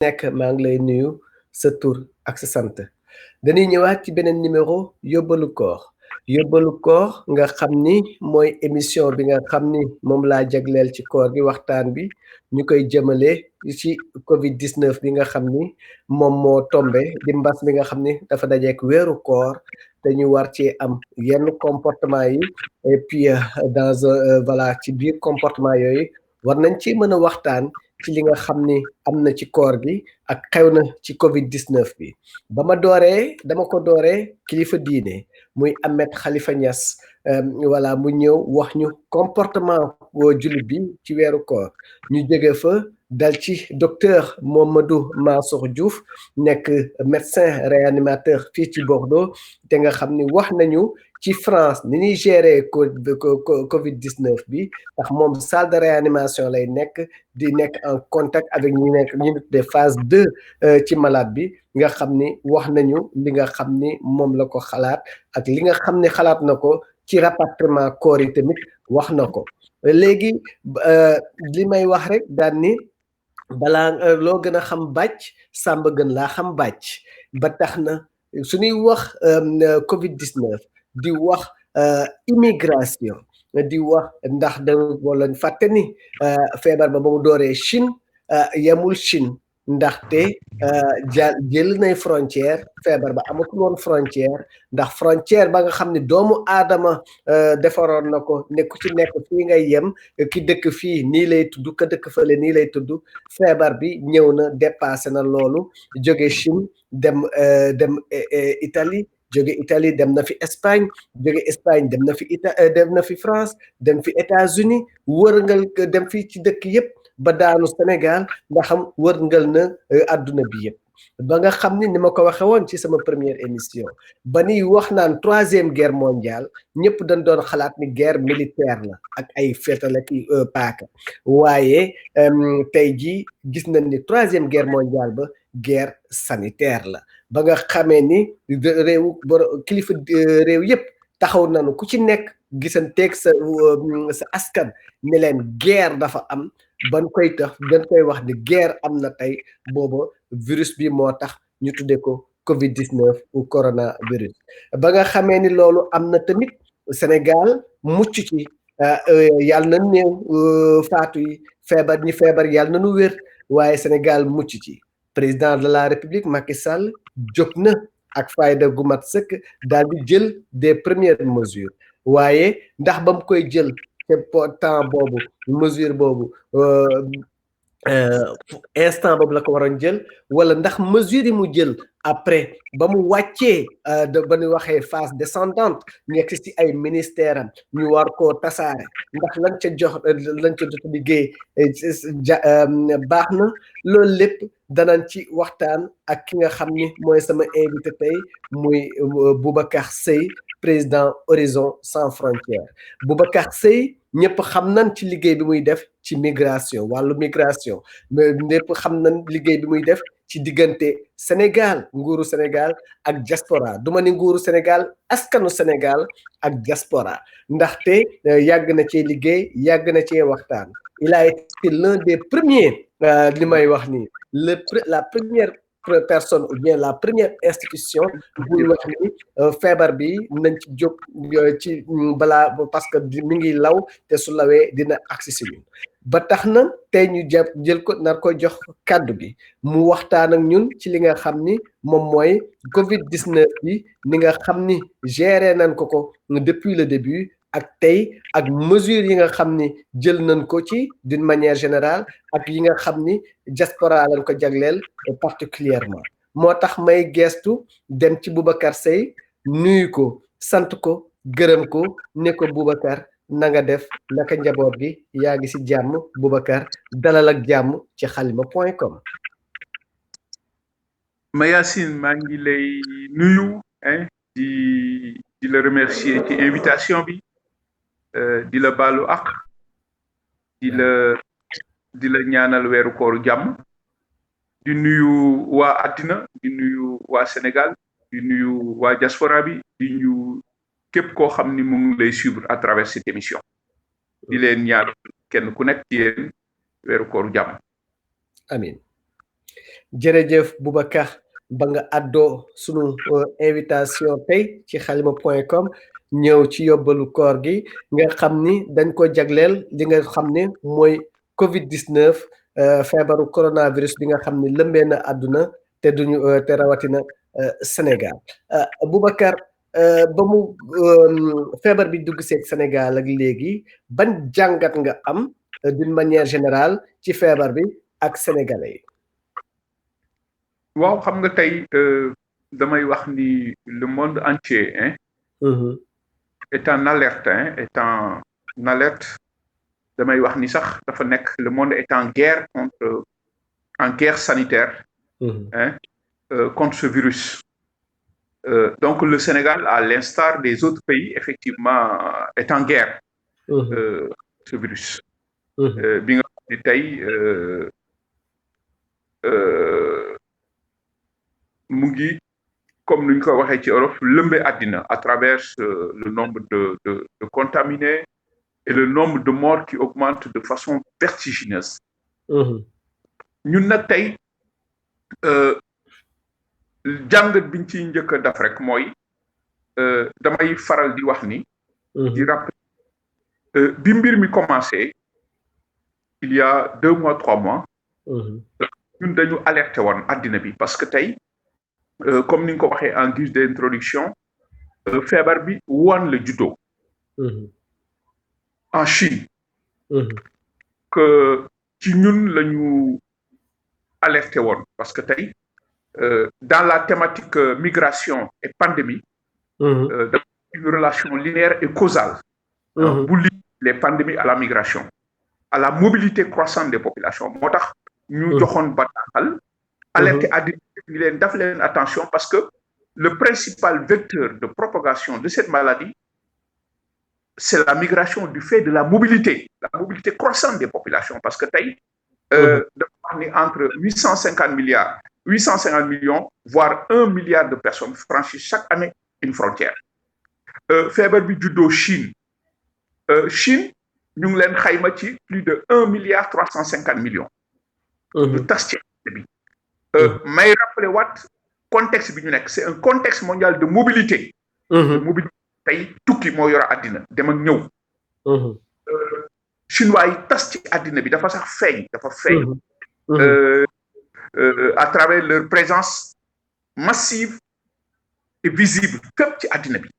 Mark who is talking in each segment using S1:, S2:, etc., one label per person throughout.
S1: nekk maa ngi lay nuyu sa tur ak sa sant dañuy ñëwaat ci beneen numéro yóbbalu koor nga xam ni mooy émission bi nga xam ni moom laa jagleel ci koor gi waxtaan bi ñu koy jëmale ci Covid 19 bi nga xam ni moom moo tombe di mbas bi nga xam ni dafa dajeek weeru koor te ñu war ci am yenn comportement yi et puis voilà ci biir comportement yooyu war nañ ci mën a waxtaan ci li nga xam ni am na ci koor gi ak xew na ci Covid 19 bi dama ko dooree kilifa diine muy Ahmed Khalifa Niass voilà mu ñëw wax ñu comportement jullit bi ci weeru koor ñu jóge fa dal ci docteur Mamadou Mansour Diouf nekk médecin réanimateur fii ci Bordeaux te nga xam ni wax nañu ci France ni ñuy gérer Covid 19 bi ndax moom salle de réanimation lay nekk di nekk en contact avec ñi tuddee phase 2 ci malade bi nga xam ni wax nañu li nga xam ni moom la ko xalaat ak li nga xam ni xalaat na ko ci rapatriement corps yi tamit wax na ko léegi li may wax rek daan ni balaa loo gën a xam bàcc sàmba gën laa xam bàcc ba tax na suñuy wax Covid 19 di wax immigration di wax ndax da wala fàtte ni feebar ba mu dooree Chine yemul Chine ndaxte jël nay frontière feebar ba amatul woon frontière ndax frontière ba nga xam ne doomu aadama defaroon na ko ne ku ci nekk fii ngay yem ki dëkk fii nii lay tudd ka dëkk fële nii lay tudd feebar bi ñëw na dépassé na loolu jóge Chine dem Italie jóge Italie dem na fi Espagne jóge Espagne dem na fi France dem fi États-Unis wërngal dem fii ci dëkk yépp ba daanu Sénégal nga xam wërngal na àdduna bi yépp ba nga xam ni ma ko waxe woon ci sama première émission ba ni wax naan 3e guerre mondiale ñëpp dañ doon xalaat ni guerre militaire la ak ay fetal ak paaka waaye tey jii gis nañ ni 3e guerre mondiale ba guerre sanitaire la ba nga xamee ni kilifa réew yépp taxaw nañu ku ci nekk gisanteeg sa askan ne leen guerre dafa am ban koy tax dañ koy wax ni guerre am na tey booba virus bi moo tax ñu tudde ko Covid 19 ou coronavirus ba nga xamee ni loolu am na tamit Sénégal mucc ci yàlla na néew faatu yi ñi feebar yàlla na nu wér waaye Sénégal mucc ci président de la République Macky Sall jóg na ak fayda gu mat sëkk daal di jël des premières mesures waaye ndax ba mu koy jël te temps boobu mesure boobu instant boobu la ko waroon jël wala ndax mesure yi mu jël après ba mu wàccee ba ñu waxee phase descendante nekk ci ay ministère am ñu war koo tasaare ndax lañ ca jot liggéey baax na loolu lépp danañ ci waxtaan ak ki nga xam ni mooy sama invité tey muy Boubacar Seye président Horizon Sans Frontières Boubacar Seye ñëpp xam nañ ci liggéey bi muy def ci migration wàllu migration mais ñëpp xam nañ liggéey bi muy def ci diggante Sénégal nguuru Sénégal ak diaspora duma ni nguuru Sénégal askanu Sénégal ak diaspora ndaxte yàgg na cee liggéey yàgg na cee waxtaan il a été l'un des premiers li may wax ni la première personne ou bien la première institution buy wax ni feebar bi nañ ci jóg ci balaa parce que mi ngi law te su lawee dina agsi si ñun ba tax na tey ñu jël ko nar ko jox kàddu gi mu waxtaan ak ñun ci li nga xam ni moom mooy Covid 19 bi ni nga xam ni géré nañ ko depuis le début ak tey ak mesures yi nga xam ni jël nañ ko ci d'une manière générale ak yi nga xam ni diaspora lañ ko jagleel particulièrement moo tax may gestu dem ci Boubacar Seye nuyu ko sant ko gërëm ko ne ko Boubacar na nga def naka njaboot gi yaa ngi ci jàmm Boubacar dalal ak jàmm ci xalima.com.
S2: Mayacine maa ngi lay nuyu di la remercier ci invitation bi di la baalu ak di la ñaanal weeru kooru jàmm di nuyu waa àddina di nuyu waa Sénégal di nuyu waa diaspora bi di nuyu képp koo xam ni mu ngi lay suivre à travers cette émission di leen ñaan kenn ku nekk ci yéen weeru kooru jàmm.
S1: Amin jërëjëf Boubacar ba nga àddoo sunu invitation tey ci xalima.com ñëw ci yóbbalu koor gi nga xam ni dañ ko jagleel li nga xam ne mooy Covid-19 feebaru coronavirus bi nga xam ni lëmbee na àdduna te duñu te rawatina Sénégal Boubacar ba mu feebar bi dugg seeg Sénégal ak léegi ban jàngat nga am d'une manière générale ci feebar bi ak sénégalais yi.
S2: waaw xam nga tey damay wax ni le monde entier est en alerte damay wax ni sax dafa nekk le monde est en guerre sanitaire contre ce virus. Donc le Sénégal, à l'instar des autres pays, effectivement, est en guerre ce virus. Bi nga xam ni tey mu ngi comme nuñ ko waxee ci Europe lëmbe àddina à travers le nombre de contaminés et le nombre de morts qui augmente de façon vertigineuse. ñun nag tey jàngat biñ ciy njëkk a def rek mooy damay faral di wax ni di rappeler bi mbir mi commencé il y a 2 mois 3 mois ñun dañu alerté woon àddina bi parce que tey comme ni nga ko waxee en guise d'introduction feebar bi Wuhan la juddoo en Chine que ci ñun lañu alerté woon parce que tey dans la thématique migration et pandémie dafa une relation linéaire et causale bu lié les pandémies à la migration à la mobilité croissante des populations moo tax ñu joxoon bataaxal alerté àddina bi leen daf leen attention parce que le principal vecteur de propagation de cette maladie c'est la migration du fait de la mobilité croissante des populations parce que tey dafa wax ni entre 850 millions voire 1 milliard de personnes franchissent chaque année une frontière feebar bi juddoo Chine ñu ngi leen xayma ci plus de 1 milliard 350 millions ñu tas ci bi may rappeler waat contexte bi ñu nekk c'est un contexte mondial de mobilité tey tukki moo yor àddina dem ak ñëw chinois yi tas ci àddina bi dafa feeñ à travers leur présence massive et visible fépp ci àddina bi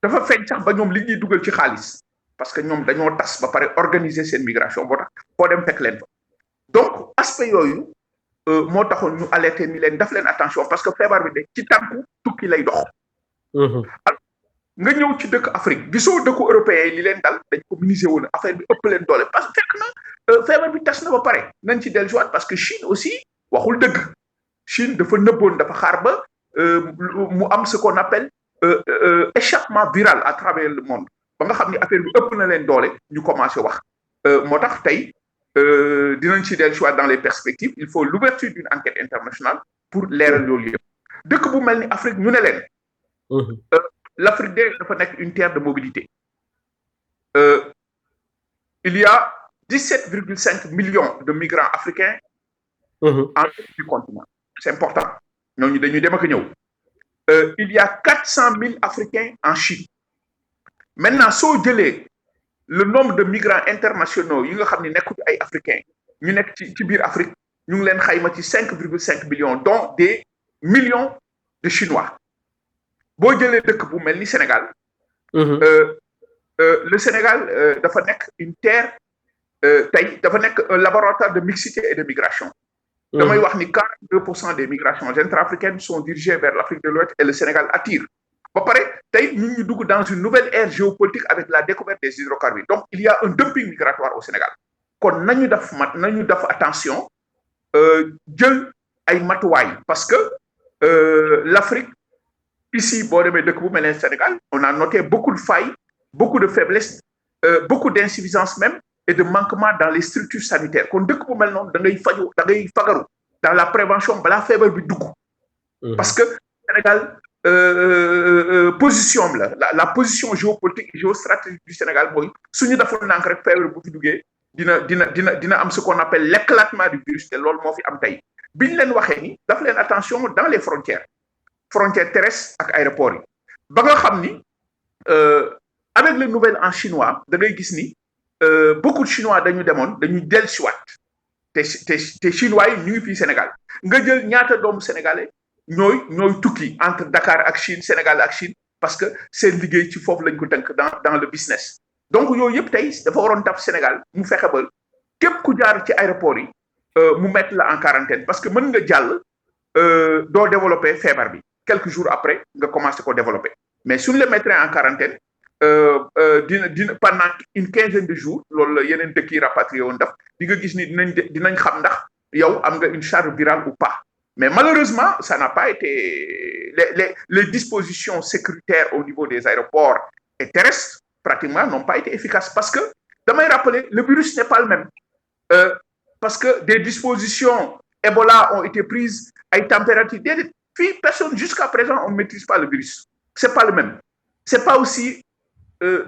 S2: dafa feeñ sax ba ñoom li ñuy dugal ci xaalis parce que ñoom dañoo tas ba pare organiser seen migration boo tax foo dem fekk leen fa donc aspect yooyu moo taxoon ñu alerter ni leen daf leen attention parce que feebar bi de ci tànku tukki lay dox nga ñëw ci dëkk Afrique gisoo dëkku européen yi li leen dal dañ ko minimiser woon affaire bi ëpp leen doole parce que fekk na feebar bi tas na ba pare nañ ci dellusiwaat parce que Chine aussi waxul dëgg Chine dafa nëbboon dafa xaar ba mu am ce qu'on appelle échappement viral à travers le monde ba nga xam ni affaire bi ëpp na leen doole ñu commencé wax moo tax tey dinañ ci dellusiwaat dans les perspectives il faut l'ouverture d'une enquête internationale pour leeral loolu yëpp dëkk bu mel ni Afrique ñu ne leen l'Afrique dafa nekk une terre de mobilité il y a 17,5 millions de migrants africains en dehors du continent c'est important ñooñu dañuy dem ak ñëw il y a 400 000 Africains en Chine maintenant soo jëlee le nombre de migrants internationaux yi nga xam ne nekkuñu ay Africains ñu nekk ci biir Afrique ñu ngi leen xayma ci 5,5 millions dont des millions de Chinois boo jëlee dëkk bu mel ni Sénégal le Sénégal dafa nekk une terre tey dafa nekk un laboratoire de mixité et de migration damay wax ni 42% des migrations intra-africaines sont dirigées vers l'Afrique de l'Ouest et le Sénégal attire ba pare tey ñu ngi dugg dans une nouvelle ère géopolitique avec la découverte des hydrocarbures donc il y a un dumping migratoire au Sénégal kon nañu def attention jël ay matuwaay parce que l'Afrique ici boo demee dëkk bu mel ne Sénégal on a noté beaucoup de failles beaucoup de faiblesses beaucoup d'insuffisance même et de manquement dans les structures sanitaires kon dëkk bu mel noonu da ngay fagaru dans la prévention balaa feebar bi dugg parce que Sénégal position la position géopolitique et géostratégique du Sénégal mooy suñu deful nànk rek feebar bu fi duggee dina am ce qu'on appelle l'éclatement du virus te loolu moo fi am tey biñ leen waxee ni daf leen attention dans les frontières terrestres ak aéroports yi ba nga xam ni avec le nouvel an chinois da ngay gis ni beaucoup de chinois dañu dellusiwaat te chinois yi ñu ngi fii Sénégal nga jël ñaata doomu sénégalais ñooy tukki entre Dakar ak Chine Sénégal ak Chine parce que seen liggéey ci foofu lañ ko tënk dans le business donc yooyu yëpp tey dafa waroon taf Sénégal mu fexe ba képp ku jaar ci aéroport yi mu mettre la en quarantaine parce que mën nga jàll doo développer feebar bi quelques jours après nga commencé ko développer mais suñu la mettre en quarantaine dina pendant une quinzaine de jours loolu la yeneen dëkk yi rapatrié woon def di nga gis ni dinañ xam ndax yow am nga une charge virale ou pas mais malheureusement ça n'a pas été les dispositions sécuritaires au niveau des aéroports et terrestres pratiquement n'ont pas été efficaces parce que damay rappeler le virus n'est pas le même parce que des dispositions Ebola ont été prises ay température déedéet fii personne jusqu'à présent on ne maîtrise pas le virus c'est pas le même c'est pas aussi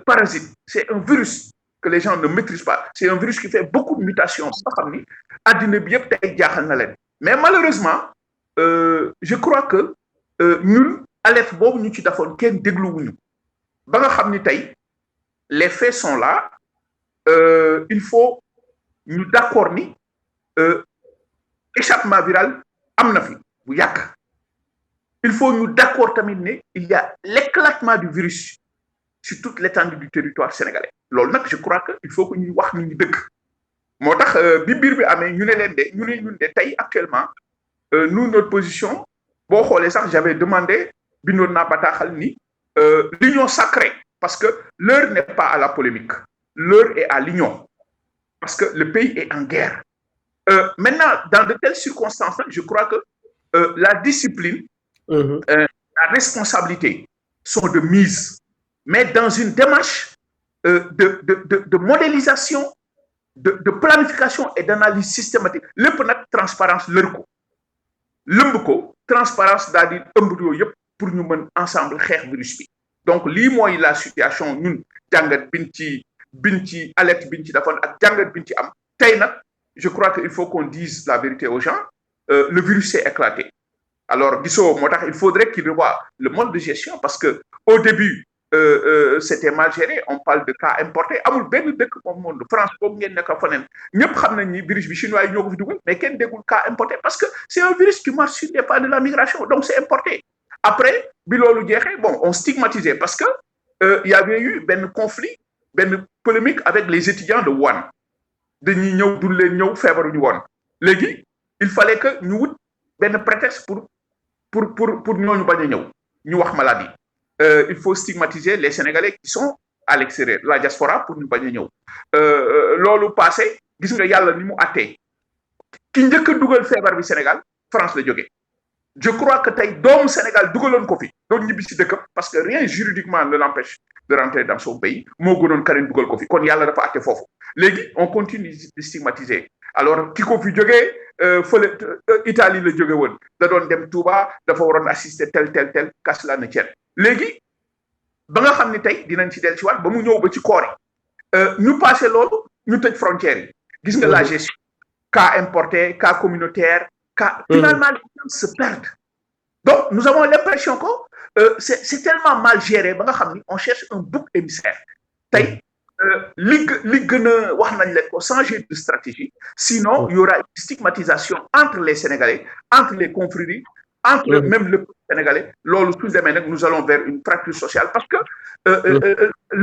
S2: parasite c'est un virus que les gens ne maîtrisent pas c'est un virus qui fait beaucoup de mutations ba xam ni addina bi yëpp tey jaaxal na leen mais malheureusement je crois que ñun alerte boobu ñu ci defoon kenn dégluwuñu ba nga xam ni tey les faits sont là il faut ñu d'accord ni échappement viral am na fi bu yàgg il faut ñu d'accord tamit ne il y a l'éclatement du virus sur toute l'étendue du territoire sénégalais loolu nag je crois que il faut que ñuy wax ni ñu dëgg moo tax bi mbir bi amee ñu ne leen de ñu ne ñun de tey actuellement nous notre position boo xoolee sax j'avais demandé bindoon naa bataaxal ni l'union sacrée parce que l'heure n'est pas à la polémique l'heure est à l'union parce que le pays est en guerre maintenant dans de telles circonstances je crois que la discipline la responsabilité sont de mise mais dans une démarche de modélisation de planification et d'analyse systématique lépp nag transparence lër ko lëmb ko transparence daal di ëmb yooyu yëpp pour ñu mën ensemble xeex virus bi donc lii mooy la situation ñun jàngat biñ ci alerte biñ ci defoon ak jàngat biñ ci am tey nag je crois que il faut qu'on dise la vérité aux gens le virus s'est éclaté alors gisoo moo tax il faudrait qu'il revoie le mode de gestion parce que au début c'était mal géré on parle de cas importés amul benn dëkk moom monde France boobu ngeen nekk faneen ñëpp xam nañ ni virus bi chinois yi ñoo ko fi dugal mais kenn déggul cas importé parce que c'est un virus qui marche sur des pas de la migration donc c'est importé après bi loolu jeexee bon on stigmatisait parce que y avait eu benn conflit benn polémique avec les étudiants de Wuhan dañuy ñëw dul leen ñëw feebaruñu woon léegi il fallait que ñu wut benn prétexte pour ñooñu bañ a ñëw ñu wax maladie il faut stigmatiser les Sénégalais qui sont à l'extérieur la diaspora pour ñu bañ a ñëw loolu passé gis nga yàlla ni mu attee ki njëkk a dugal feebar bi Sénégal France la jógee je crois que tey doomu Sénégal dugaloon ko fi doon ñibbi si dëkkam parce que rien juridiquement ne l'empêche de rentrer dans son pays moo gënoon Karim dugal ko fi kon yàlla dafa atte foofu léegi on continue de stigmatiser alors ki ko fi jógee fële Italie la jóge woon da doon dem Touba dafa waroon assister tel qu'à cela ne tienne léegi ba nga xam ni tey dinañ ci del ci waat ba mu ñëw ba ci koor yi ñu passé loolu ñu tëj frontières yi gis nga la gestion cas importé cas communautaire cas finalement les gens se perdent donc nous avons l'impression que c'est tellement mal géré ba nga xam ni on cherche un bouc émissaire tey li gën a wax nañ leen ko changer de stratégie sinon il y aura une stigmatisation entre les Sénégalais entre les confréries entre même le peuple sénégalais loolu su demee nag nous allons vers une fracture sociale parce que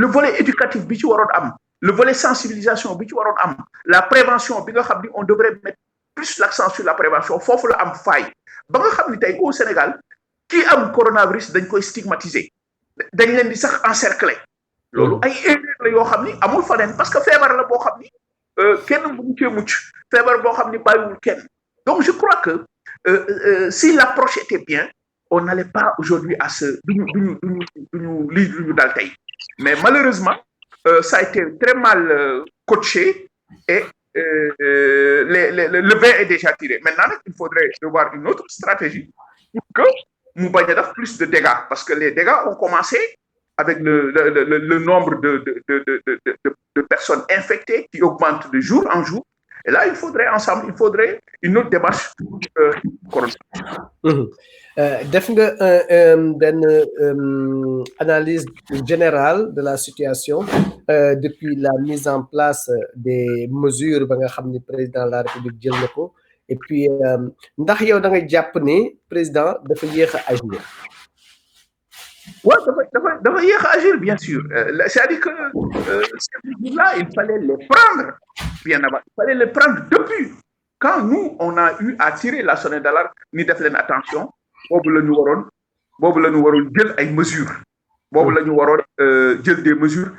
S2: le volet éducatif bi ci waroon am le volet sensibilisation bi ci waroon am la prévention bi nga xam ni on devrait mettre plus l'accent sur la prévention foofu la am faille ba nga xam ni tey au Sénégal kii am coronavirus dañ koy stigmatiser dañ leen di sax encercler loolu ay erreur la yoo xam ni amul faneen parce que feebar la boo xam ni kenn mënu cee mucc feebar boo xam ni bàyyiwul kenn donc je crois que si l'approche était bien on n'allait pas aujourd'hui à ce duñu dal tey mais malheureusement ça a été très mal coaché et le vin est déjà tiré maintenant nag il faudrait revoir une autre stratégie pour que mu bañ a def plus de dégâts parce que les dégâts ont commencé avec le nombre de personnes infectées qui augmente de jour en jour Et là, il faudrait une autre démarche.
S1: Def nga benn analyse générale de la situation depuis la mise en place des mesures ba nga xam ni président de la République jël na ko et puis ndax yow da nga jàpp ni président dafa yéex a agir.
S2: Ouais, dafa yéex a agir, bien sûr. C'est-à-dire que ces mesures-là, il fallait les prendre bien avant. Il fallait les prendre depuis. Quand nous, on a eu à tirer la sonnette d'alarme, ni def leen attention, boobu la ñu waroon jël ay mesures. Boobu la ñu waroon jël des mesures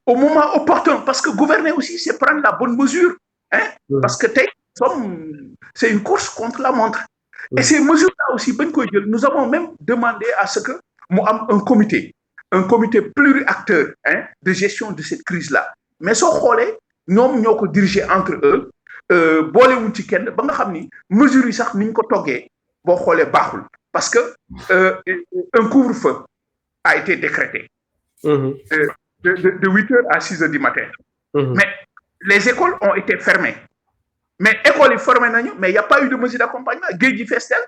S2: au moment opportun. Parce que gouverner aussi, c'est prendre la bonne mesure. Hein? Parce que c'est une course contre la montre. Et ces mesures-là aussi, nous avons même demandé à ce que nous ayons un comité pluriacteur de gestion de cette crise-là. Mais ce qu'on nous avons dirigé entre eux, mesures parce que un couvre-feu a été décrété de 8h à 6h du matin. Mais les écoles ont été fermées. Mais école est formée, mais il n'y a pas eu de mesure d'accompagnement. Géej festel.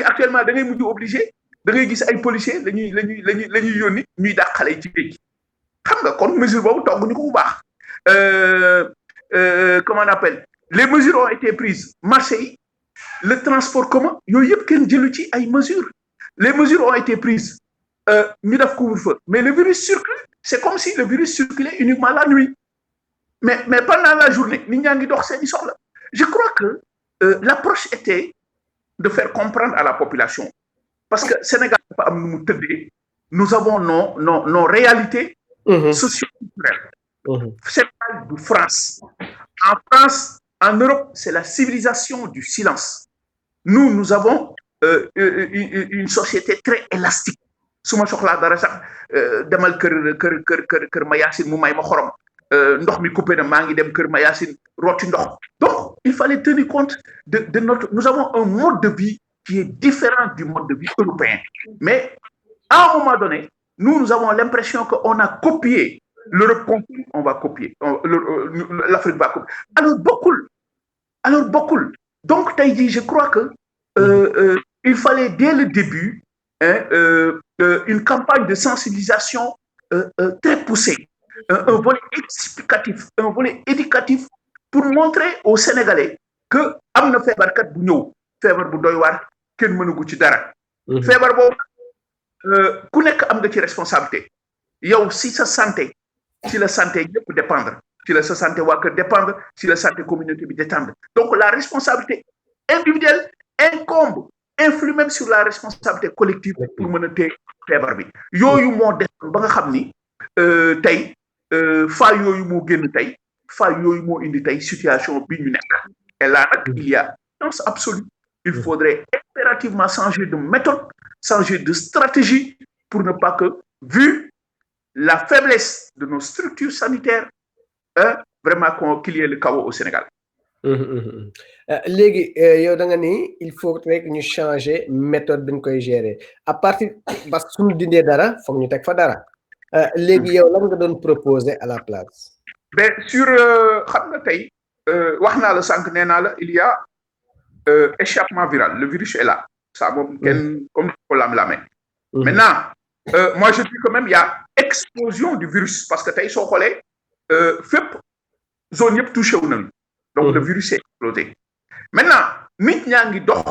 S2: Actuellement, da ngay obligé, da ngay gis ay policiers, lañuy yoni ñuy dàq xale ci géej. Xam nga kon mesure bobu togg ñu ko bu baax. Comment on appelle? Les mesures ont été prises. Marseille, le transport commun, yoy yep ken jëlu ci ay mesures. Les mesures ont été prises. Ñu def couvre-feu. Mais le virus circule. C'est comme si le virus circulait uniquement la nuit. Mais pendant la journée, nit ñangi dox seen soxla. Je crois que l'approche était de faire comprendre à la population. Parce que Sénégal, nous avons nos réalités socio-culturelles. Sénégal de France. En France, en Europe, c'est la civilisation du silence. Nous avons une société très élastique. Suma soxla dara sax demal kër ma Yacine mu may ma xorom. Ndox mi coupé na maa ngi dem kër ma Yacine roti ndox. Donc, il fallait tenir compte de notre... Nous avons un mode de vie qui est différent du mode de vie européen. Mais, à un moment donné, nous avons l'impression qu'on a copié l'Europe, on va copier. L'Afrique va copier. Alors, beaucoup. Donc, Taïdi, je crois que il fallait, dès le début, une campagne de sensibilisation très poussée. Un volet explicatif, un volet éducatif pour montrer aux Sénégalais que amna febar kat bu ñew febar bu doy war kenn mënugu ci dara febar bo ku nek am nga ci responsabilité yow si sa santé si la santé ñëpp dépendre si la sa santé wa kër dépendre si la santé communauté bi dépendre donc la responsabilité individuelle incombe influe même sur la responsabilité collective pour mëna té febar bi yoyu mo def ba nga xamni tay fa yoyu mo génn tay fa yoyu mo indi tay situation bi ñu nek et là il y a urgence absolue il faudrait impérativement changer de méthode changer de stratégie pour ne pas que vu la faiblesse de nos structures sanitaires vraiment qu'il y ait le chaos au Sénégal.
S1: Légui yow da nga ni il faut rek ñu changer méthode biñ koy gérer à partir parce que suñu dindé dara fokk ñu tek fa dara légui yow lan nga doon proposer à la place.
S2: Ben sur xam nga tay wax naa la sànq nee naa la il y a échappement viral le virus est là ça moom kenn comme ko lam-lamee maintenant moi je dis quand même il y a explosion du virus parce que tey soo xoolee fépp zone yëpp touché wu nañu donc le virus est explosé maintenant nit ñaa ngi dox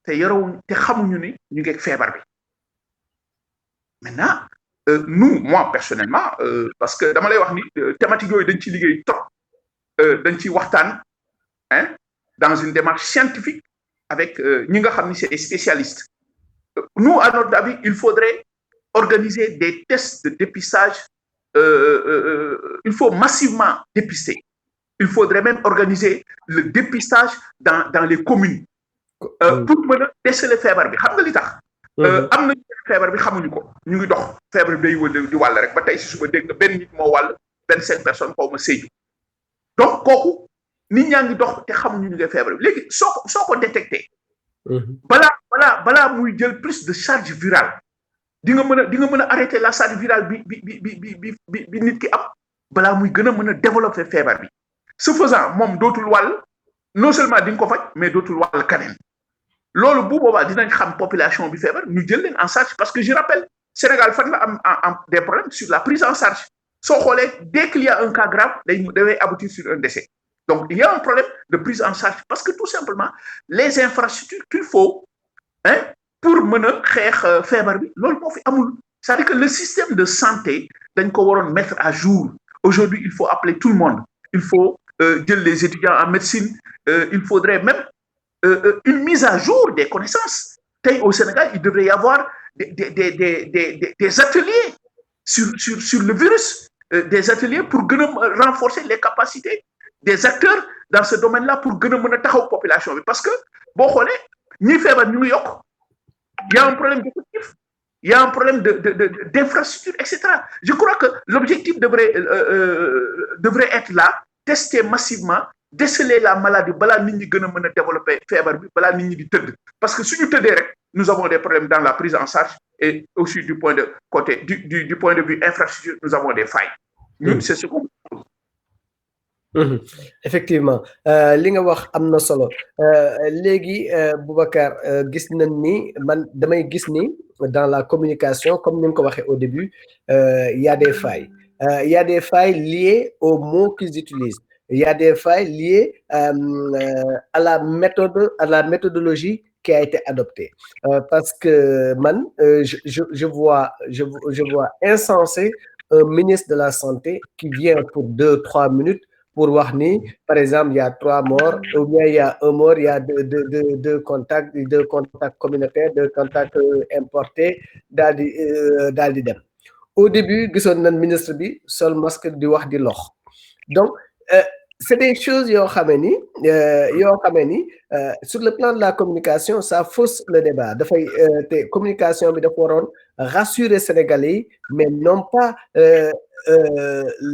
S2: te yorewuñ te xamuñu ni ñu ngi ak feebar bi maintenant nous moi personnellement parce que dama lay wax ni thématique yooyu dañ ci liggéey trop dañ ci waxtaan dans une démarche scientifique avec ñi nga xam ni c'est des spécialistes nous à notre avis il faudrait organiser des tests de dépistage il faut massivement dépister il faudrait même organiser le dépistage dans les communes pour mën a déceler feebar bi xam nga li tax am na feebar bi xamuñu ko ñu ngi dox feebar bi day wël di wàll rek ba tey si suba dégg nga benn nit moo wàll 25 personnes xaw ma Sédhiou donc kooku nit ñaa ngi dox te xamuñu ñu ngi feebar bi léegi soo ko détecté balaa muy jël plus de charge virale di nga mën a arrêter la charge virale bi nit ki am balaa muy gën a mën a développer feebar bi ce faisant moom dootul wàll non seulement di nga ko faj mais dootul wàll kaneen loolu bu boobaa dinañ xam population bi feebar ñu jël leen en charge parce que je rappelle Sénégal fan la am des problèmes sur la prise en charge soo xoolee dès qu'il y a un cas grave day aboutir sur un décès donc il y a un problème de prise en charge parce que tout simplement les infrastructures qu'il faut pour mën a xeex feebar bi loolu moo fi amul c'est-à-dire que le système de santé dañ ko waroon mettre à jour aujourd'hui il faut appeler tout le monde il faut jël les étudiants en médecine il faudrait même une mise à jour des connaissances tey au Sénégal il devrait y avoir des ateliers sur le virus des ateliers pour gën a renforcer les capacités des acteurs dans ce domaine-là pour gën a mën a taxaw population bi parce que boo xoolee ñi feebar ñu ngi yokk il y a un problème d'effectif il y a un problème d'infrastructure etc. Je crois que l'objectif devrait être là tester massivement déceler la maladie balaa nit ñi gën a mën a développer feebar bi balaa nit ñi di tëdd parce que suñu tëddee rek nous avons des problèmes dans la prise en charge et aussi du point de vue infrastructure nous avons des failles ñun c'est ce qu'on
S1: effectivement li nga wax am na solo léegi Boubacar gis nañ ni man damay gis ni dans la communication comme ni nga ko waxee au début il y a des failles il y a des failles liées aux mots qu'ils utilisent il y a des failles liées à la méthodologie qui a été adoptée parce que man je vois insensé un ministre de la santé qui vient pour 2-3 minutes pour wax ni par exemple il y a 3 morts ou bien il y a 1 mort il y a deux contacts communautaires 2 contacts importés daal di dem au début gisoon nañ ministre bi sol masque di wax di lox donc c'est des choses yoo xamee ni sur le plan de la communication ça fausse le débat dafay te communication bi dafa waroon rassurer Sénégalais yi mais non pas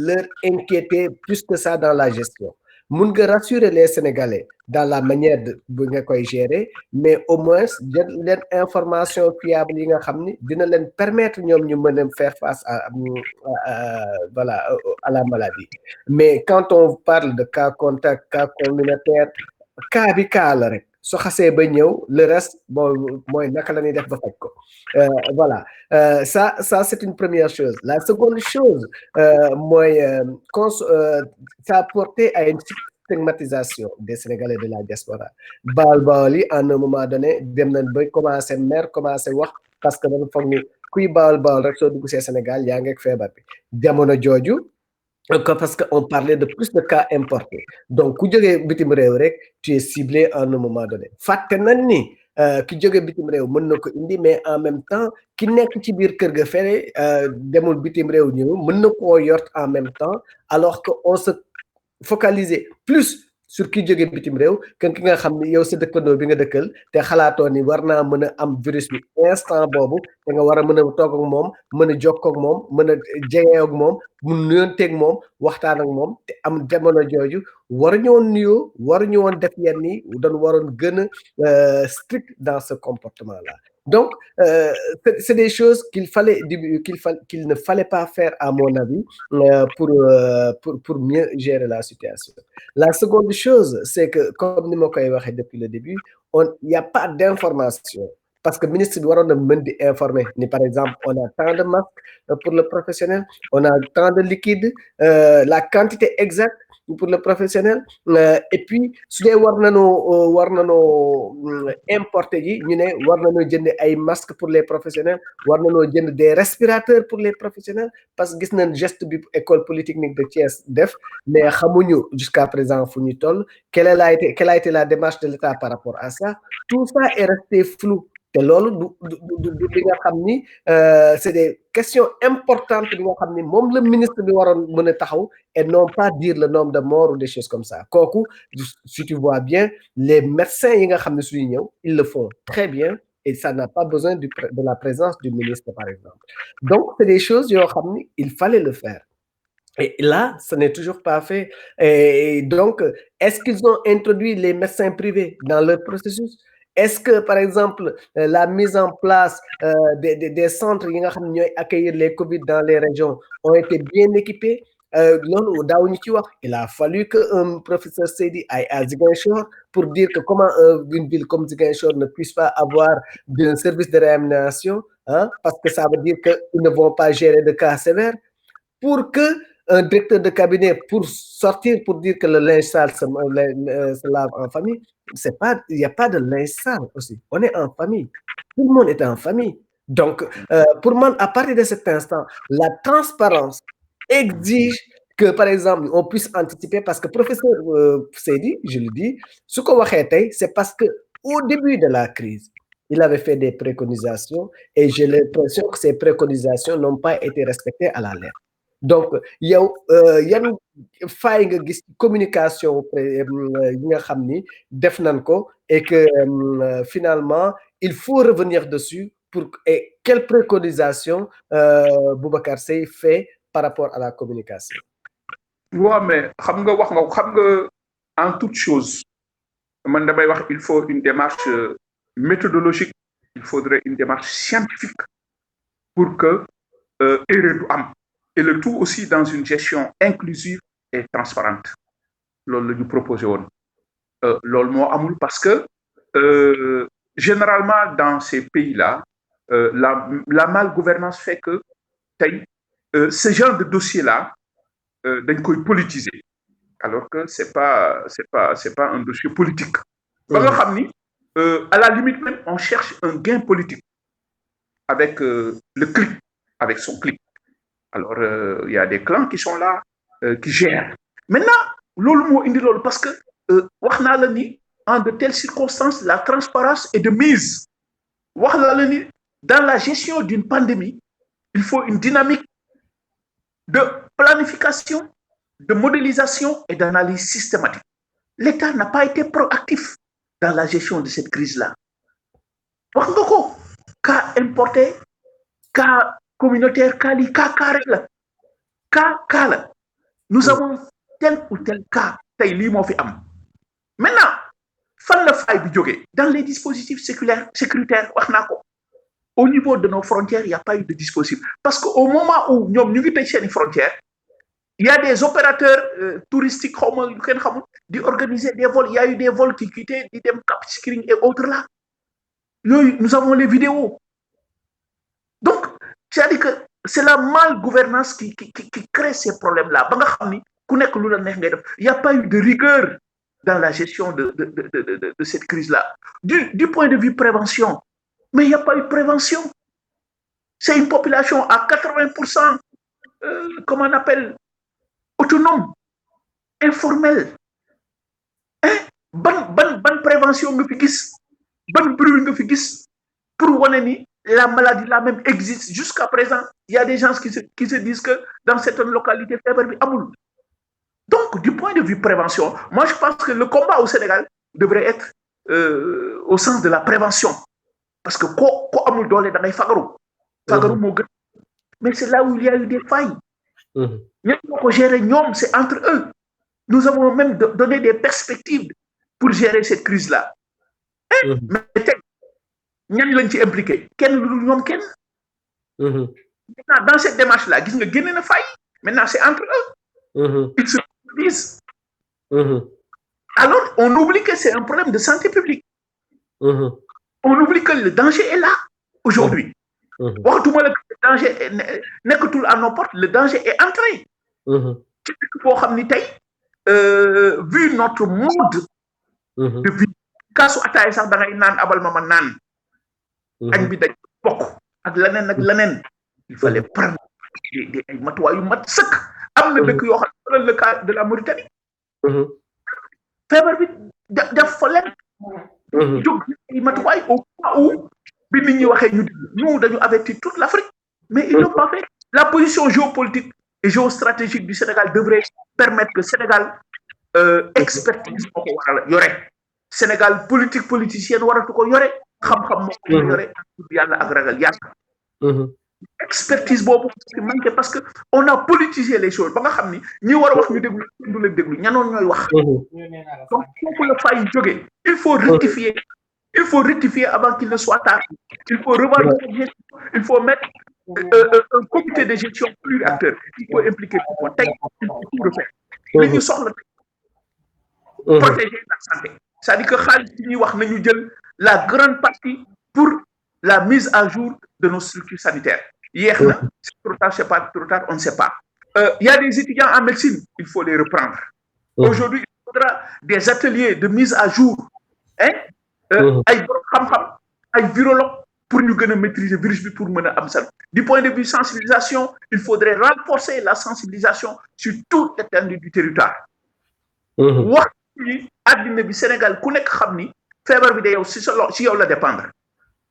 S1: leur inquiéter plus que ça dans la gestion mun nga rassurer les Sénégalais dans la manière bu nga koy gérer mais au moins jël leen information fiable yi nga xam ni dina leen permettre ñoom ñu mën a faire face à la maladie mais quand on parle de cas contact cas communautaire cas bi cas la rek soo xasee ba ñëw le reste bon mooy naka la ñuy def ba faj ko voilà ça c'est une première chose la seconde chose mooy ça a porté à une stigmatisation des Sénégalais de la diaspora baal yi en un moment donné dem nañ ba commencé wax parce que dañu foog ni kuy baal rek soo dugg see Sénégal yaa ngi ak feebar bi jamono jooju parce que on parlait de plus de cas importés donc ku jógee bitim réew rek tu es ciblé en un moment donné fàtte nañ ni ki jógee bitim réew mën na ko indi mais en même temps ki nekk ci biir kër ga fere demul bitim réew ñëw mën na koo yort en même temps alors que on se focaliser plus sur ki jógee bitim réew ki nga xam ni yow sa dëkkandoo bi nga dëkkal te xalaatoo ni war naa mën a am virus bi instant boobu te nga war a mën a toog ak moom mën a jokkoo ak moom mën a jege ak moom mun nuyonteeg moom waxtaan ak moom te am jamono jooju waruñu woon nuyoo waruñu woon def yenn yi doon waroon gën a strict dans ce comportement là donc c'est des choses qu'il ne fallait pas faire à mon avis pour mieux gérer la situation. La seconde chose c'est que comme ni ma koy waxee depuis le début il n'y a pas d'information parce que ministre bi waroon na mën di informer ni par exemple on a tant de masques pour le professionnel on a tant de liquide la quantité exacte pour le professionnel et puis su dee war nañoo importer ji ñu ne war nañoo jënd ay masques pour les professionnels war nañoo jënd des respirateurs pour les professionnels parce que gis nañ geste bi école polytechnique de Thiès def mais xamuñu jusqu'à présent fu ñu toll quelle a été la démarche de l'État par rapport à ça tout ça est resté flou te loolu du bi nga xam ni c'est des questions importantes bi nga xam ni moom le ministre bi waroon mën a taxaw et non pas dire le nombre de morts ou des choses comme ça kooku si tu vois bien les médecins yi nga xam ne suñu ñëw ils le font très bien et ça n'a pas besoin de la présence du ministre par exemple donc c'est des choses yoo xam ni il fallait le faire et là ce n'est toujours pas fait et donc est-ce qu'ils ont introduit les médecins privés dans leur processus est-ce que par exemple la mise en place des centres yi nga xam ne ñooy accueillir les Covid dans les régions ont été bien équipés loolu daawuñu ci wax. Il a fallu que un professeur Seydi aille à Ziguinchor pour dire que comment une ville comme Ziguinchor ne puisse pas avoir de service de réanimation, hein, parce que ça veut dire qu'ils ne vont pas gérer de cas sévères, pour que un directeur de cabinet pour sortir pour dire que le linge sale se lave en famille. Il n'y a pas de linge sale aussi. On est en famille. Tout le monde est en famille. Donc, pour moi, à partir de cet instant, la transparence exige que, par exemple, on puisse anticiper, parce que professeur Seydi, je le dis, ce qu'on va faire, c'est parce que au début de la crise, il avait fait des préconisations et j'ai l'impression que ces préconisations n'ont pas été respectées à la lettre. Donc, yow yan faay nga gis communication yi nga xam ni def nañ ko et que finalement il faut revenir dessus pour et quelle préconisation Boubacar Seye fait par rapport à la communication.
S2: Ouais, mais xam nga en toute chose man damay wax il faut une démarche méthodologique, il faudrait une démarche scientifique pour que erreur du am. Et le tout aussi dans une gestion inclusive et transparente. Loolu la ñu proposé woon loolu moo amul parce que généralement dans ces pays-là la malgouvernance fait que tey ce genre de dossier-là dañ koy politiser alors que c'est pas un dossier politique. Ba nga xam ni à la limite même on cherche un gain politique avec le clic, avec son clic. Alors, il y a des clans qui sont là, qui gèrent. Maintenant, parce que, en de telles circonstances, la transparence est de mise. Dans la gestion d'une pandémie, il faut une dynamique de planification, de modélisation et d'analyse systématique. L'État n'a pas été proactif dans la gestion de cette crise-là. Cas importé, cas communautaire, cas règle. Cas. Nous avons tel ou tel cas. Maintenant, fan la faille bi jógee dans les dispositifs sécuritaires au niveau de nos frontières, il n'y a pas eu de dispositif. Parce qu'au moment où nous avons les frontières, il y a des opérateurs touristiques qui organiser des vols. Il y a eu des vols qui quittaient des Cap Skirring et autres là. Nous avons les vidéos. Donc, c'est-à-dire que c'est la malgouvernance qui crée ces problèmes-là. Il n'y a pas eu de rigueur dans la gestion de cette crise-là. Du point de vue prévention, mais il n'y a pas eu de prévention. C'est une population à 80%, comment on appelle, autonome, informelle. Bonne prévention, bonne bruit, pour la maladie là même existe. Jusqu'à présent, il y a des gens qui se disent que dans certaines localités, donc, du point de vue prévention, moi je pense que le combat au Sénégal devrait être au sens de la prévention. Parce que mais c'est là où il y a eu des failles. C'est entre eux. Nous avons même donné des perspectives pour gérer cette crise-là. Mais ñan lañ ci impliqué kenn lu dul ñoom kenn. Maintenant dans cette démarche là gis nga génne na fay maintenant c'est entre eux. Ils se disent. Alors on oublie que c'est un problème de santé publique. On oublie que le danger est là aujourd'hui. Waxatuma le danger nekkatul à nos portes, le danger est entré. ci foo xam ni tey vu notre mode de vie kaasu ataay sax da ngay naan abal ma naan. añ bi dañ bokk ak leneen il fallait prendre des matuwaay yu mat sëkk. am na dëkk yoo xam ne le cas de la Mauritanie. feebar bi def fa leen. jóg ay matuwaay au cas où bi nit ñi waxee ñu dañu avertir toute l'Afrique. Mais ils n'ont pas fait. La position géopolitique et géostratégique du Sénégal devrait permettre que Sénégal expertise moo ko waral yore. Sénégal politique politicienne waratu ko yore. xam-xam moo ko yore yàlla ak ragal yàlla. Expertise boobu manqué parce que on a politisé les choses ba nga xam ni ñi war a wax ñu déglu du leen déglu ñanoon ñooy wax. Donc foofu la fay jógee. Il faut rectifier avant qu'il ne soit tard. Il faut revoir il faut mettre un comité de gestion pluriacteur il faut impliquer tout le monde tey il faut tout refaire li ñu soxla protéger la santé c'est-à-dire que xaalis bi ñuy wax nañu jël la grande partie pour la mise à jour de nos structures sanitaires yéex na c'est trop tard c'est pas trop tard on ne sait pas il y a des étudiants en médecine il faut les reprendre aujourd'hui il faudra des ateliers de mise à jour hein ay borom xam-xam ay virologues pour ñu gën a maîtriser virus bi pour mën a am sax du point de vue sensibilisation il faudrait renforcer la sensibilisation sur toute l'étendue du territoire wax ni àddina bi Sénégal ku nekk xam ni feebar bi de yow si yow la dépendre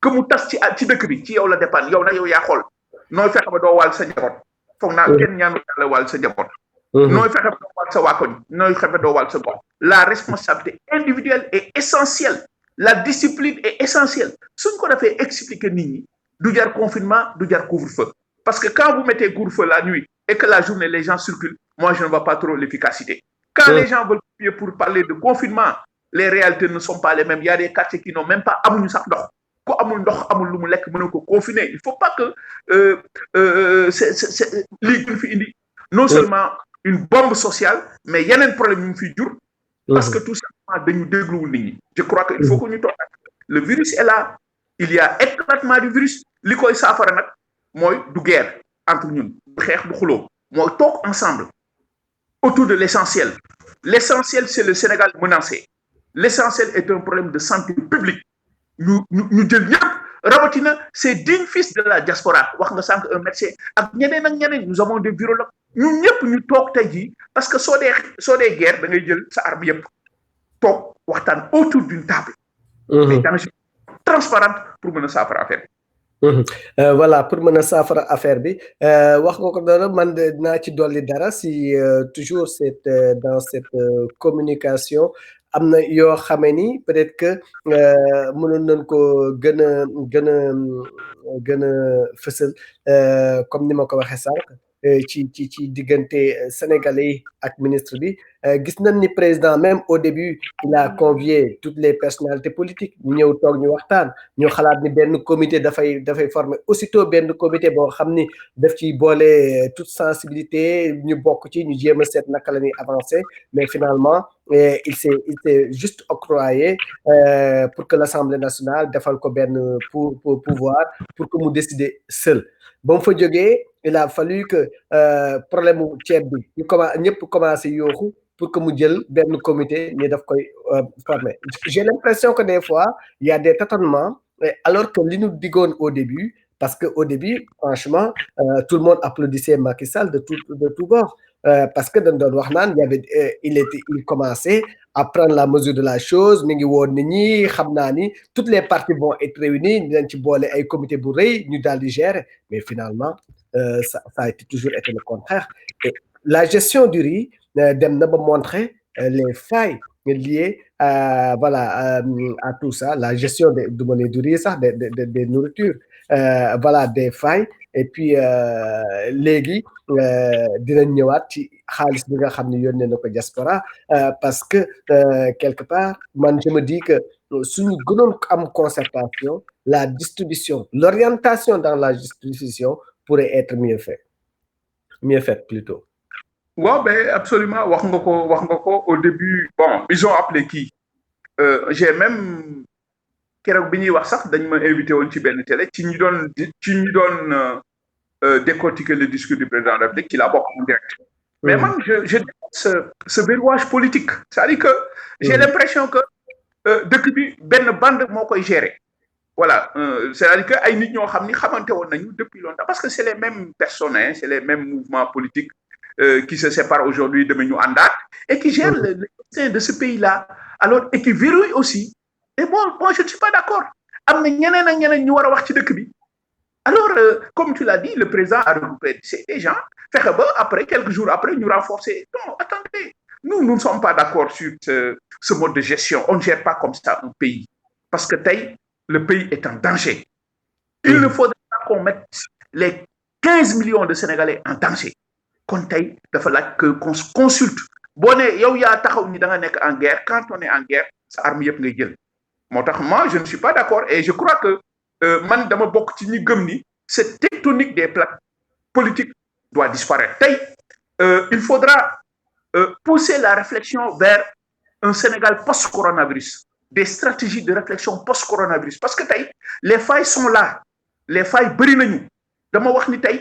S2: que mu tas ci dëkk bi ci yow la dépendre yow nag yow yaa xool nooy fexe ba doo wàll sa njaboot foog naa kenn ñaanu yàlla wàll sa njaboot nooy fexe ba doo wàll sa waa koñ nooy fexe ba doo wàll sa gox la responsabilité individuelle est essentielle la discipline est essentielle suñ ko defee expliquer nit ñi du jar confinement du jar couvre-feu parce que quand vous mettez couvre-feu la nuit et que la journée les gens circulent moi je ne vois pas trop l'efficacité quand les gens veulent appuyer pour parler de confinement les réalités ne sont pas les mêmes il y a des quartiers qui n'ont même pas amuñu sax ndox ku amul ndox amul lu mu lekk mën ko confiner il faut pas que c'est lii gën fi indi non seulement une bombe sociale mais yeneen problème ñu fi jur parce que tout simplement dañu dégluwul nit ñi je crois que il faut que ñu toog le virus est là il y a éclatement du virus li koy saafara nag mooy du guerre entre ñun du xeex du xuloo mooy toog ensemble autour de l'essentiel l'essentiel c'est le Sénégal menacé l'essentiel est un problème de santé publique ñu jël ñëpp rawatina ces dignes fils de la diaspora wax nga sànq un médecin ak ñeneen nous avons des virologues ñun ñëpp ñu toog tey jii parce que soo dee guerre da ngay jël sa arme yëpp toog waxtaan autour d'une table mais dans transparente pour mën a saafara affaire
S1: bi voilà pour mën a saafara affaire bi wax nga ko dara man dinaa ci dolli dara si toujours dans cette communication am na yoo xamee ni peut-être que mënoon nañ ko gën a fësal comme ni ma ko waxee sànq ci diggante sénégalais yi ak ministre bi gis nañ ni président même au début il a convié toutes les personnalités politiques ñu ñëw toog ñu waxtaan ñu xalaat ni benn comité dafay former aussitôt benn comité boo xam ni daf ci boole toute sensibilité ñu bokk ci ñu jéem a seet naka la ñuy avancer mais finalement il s'est juste octroyé pour que l'Assemblée nationale defal ko benn pouvoir pour que mu décider seul ba mu fa jógee il a fallu que problème mu ceeb bi ñëpp commencé yooxu pour que mu jël benn comité ni daf koy former j'ai l'impression que des fois il y a des tâtonnements alors que li ñu diggoon au début parce que au début franchement tout le monde applaudissait Macky Sall de tout bord parce que dañ doon wax naan il commençait à prendre la mesure de la chose mi ngi woon nit ñi xam naa ni toutes les parties vont être réunies ñu leen ci boole ay comité bu rëy ñu daal di gérer mais finalement ça a toujours été le contraire et la gestion du riz dem na ba montrer les failles liées à tout ça la gestion du riz sax des nourritures voilà des failles et puis léegi dinañ ñëwaat ci xaalis bi nga xam ne yónnee na ko diaspora parce que quelque part man je me dis que suñu gënoon am concertation la distribution l'orientation dans la distribution pourrait être mieux faite plutôt.
S2: waaw ben absolument wax nga ko au début bon ils ont appelé qui j'ai même keroog bi ñuy wax sax dañ ma invité woon ci benn télé ci ñu doon décortiquer le discours du président de la République ci laa bokk en direct mais man je ce verrouillage politique c'est-à-dire que j'ai l'impression que dëkk bi benn bande moo koy gérer voilà c'est-à-dire que ay nit ñoo xam ni xamante woon nañu depuis longtemps parce que c'est les mêmes personnes c'est les mêmes mouvements politiques qui se séparent aujourd'hui demain ñu àndaat et qui gèrent le destin de ce pays-là alors et qui verrouillent aussi et moi je ne suis pas d'accord am na ñeneen ak ñeneen ñu war a wax ci dëkk bi alors comme tu l'as dit le président a regroupé des gens fexe ba après quelques jours après ñu renforcer non attendez nous ne sommes pas d'accord sur ce mode de gestion on ne gère pas comme ça un pays parce que tey le pays est en danger il ne faudrait pas qu'on mette les 15 millions de Sénégalais en danger kon tey dafa laaj que qu'on se consulte boo ne yow yaa taxaw ni da nga nekk en guerre quand on est en guerre sa arme yëpp ngay jël moo tax moi je ne suis pas d'accord et je crois que man dama bokk ci ñi gëm ni cette tectonique des plaques politiques doit disparaître. Il faudra pousser la réflexion vers un Sénégal post-coronavirus, des stratégies de réflexion post-coronavirus. Parce que les failles sont là. Les failles bëri nañu dama wax ni tey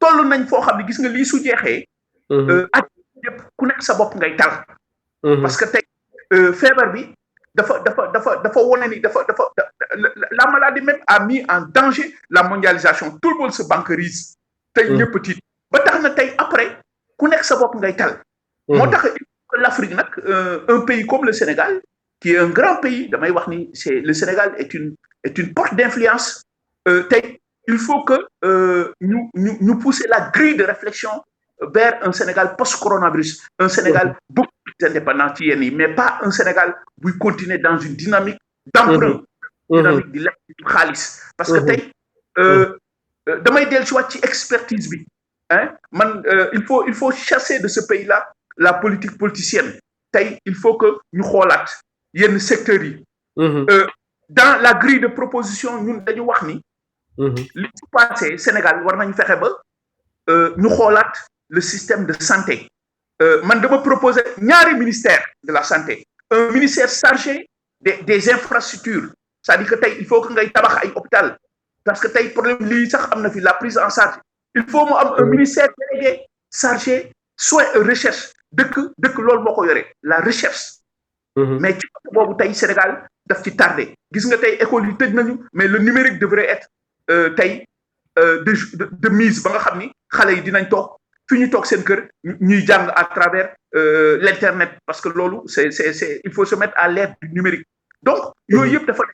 S2: toll nañ foo xam ne gis nga lii su jeexee. ak yëpp ku nekk sa bopp ngay tal. parce que tey feebar bi dafa wone ni la maladie même a mis en danger la mondialisation. Tout le monde se bancarise. tey ñëpp tiit ba tax na tey après ku nekk sa bopp ngay tal. moo tax l'Afrique nag un pays comme le Sénégal qui est un grand pays damay wax ni le Sénégal est une porte d'influence. tey il faut que ñu pousser la grille de réflexion vers un Sénégal post-coronavirus, un Sénégal beaucoup plus indépendant ci yenn yi, mais pas un Sénégal buy continuer dans une dynamique d'emprunt, dynamique di lekk xaalis. parce que tey damay dellu si waat ci expertise bi man il faut chasser de ce pays-là la politique politicienne. tey il faut que ñu xoolaat yenn secteurs yi. dans la grille de proposition ñun dañu wax ni. li ci passé Sénégal war nañu fexe ba ñu xoolaat le système de santé. man dama proposer ñaari ministère de la santé. Un ministère chargé des infrastructures, c'est-à-dire que tey il faut que ngay tabax ay hôpital parce que tey problème lii sax am na fi la prise en charge. Il faut mu am un ministère délégué chargé soins et recherche dëkk loolu moo ko yore la recherche. mais ci côté boobu tey Sénégal daf ci tardé. gis nga tey école yi tëj nañu mais le numérique devrait être tey de mise ba nga xam ni xale yi dinañ toog fi ñu toog seen kër ñuy jàng à travers l'internet parce que loolu c'est il faut se mettre à l'ère du numérique. donc yooyu yëpp dafa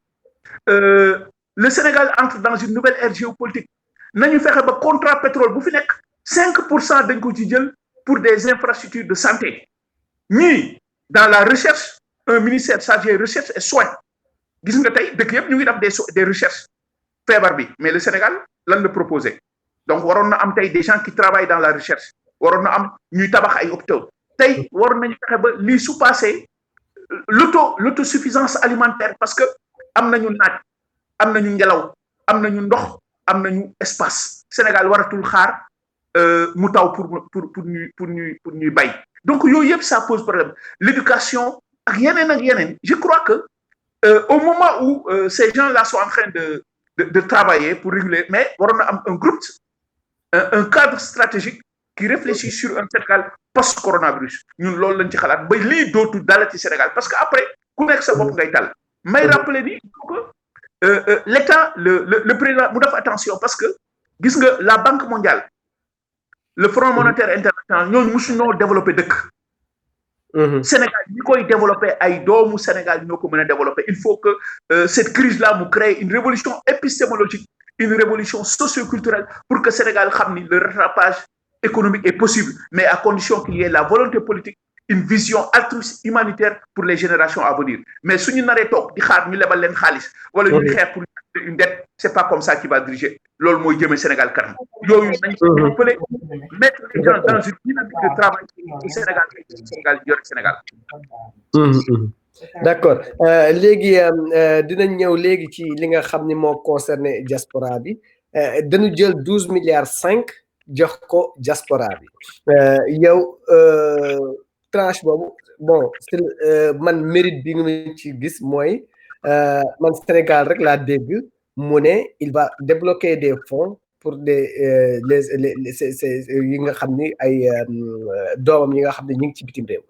S2: le Sénégal entre dans une nouvelle ère géopolitique. nañu fexe ba contrat pétrole bu fi nekk 5% dañ ko ci jël pour des infrastructures de santé. ñii dans la recherche un ministère chargé recherche et soins. gis nga tey dëkk yëpp ñu ngi def des recherches feebar bi mais le Sénégal lan la proposé. donc waroon na am tey des gens qui travaillent dans la recherche waroon na am ñuy tabax ay hôpitaux. tey waroon nañu fexe ba lii su passé l'autosuffisance alimentaire parce que am nañu naaj am nañu ngelaw am nañu ndox am nañu espace. Sénégal waratul xaar mu taw pour ñuy bay. donc yooyu yëpp ça pose problème. L'éducation ak yeneen je crois que au moment où ces gens-là sont en train de travailler pour réguler mais waroon na am un groupe un cadre stratégique qui réfléchit sur un Sénégal post-coronavirus. ñun loolu lañ ci xalaat ba lii dootul dalati Sénégal parce que après ku nekk sa bopp ngay tal. may rappeler ni que l'État le président mu def attention parce que gis nga la Banque mondiale le Fonds monétaire international ñooñu mosu ñoo développé dëkk. Sénégal ñi koy développé ay doomu Sénégal ñoo ko mën a développé. Il faut que cette crise-là mu crée une révolution épistémologique, une révolution socio-culturelle pour que Sénégal xam ni le rattrapage économique est possible, mais à condition qu'il y ait la volonté politique, une vision altruiste humanitaire pour les générations à venir. Mais si nous n'arrêtons pas de xaar ñu lebal leen xaalis wala ñu xeex pour une dette, c'est pas comme ça qu'il va diriger. loolu mooy jëmee Sénégal kanam. yooyu nañ ko mettre les gens dans une dynamique de travail au Sénégal yor Sénégal.
S1: D'accord léegi dinañ ñëw léegi ci li nga xam ni moo concerné diaspora bi dañu jël 12 milliards 5 jox ko diaspora bi yow tranche boobu bon man mérite bi nga ci gis mooy man Sénégal rek laa dégg mu ne il va débloquer des fonds pour les yi nga xam ni ay doomam yi nga xam ne ñu ngi ci bitim réew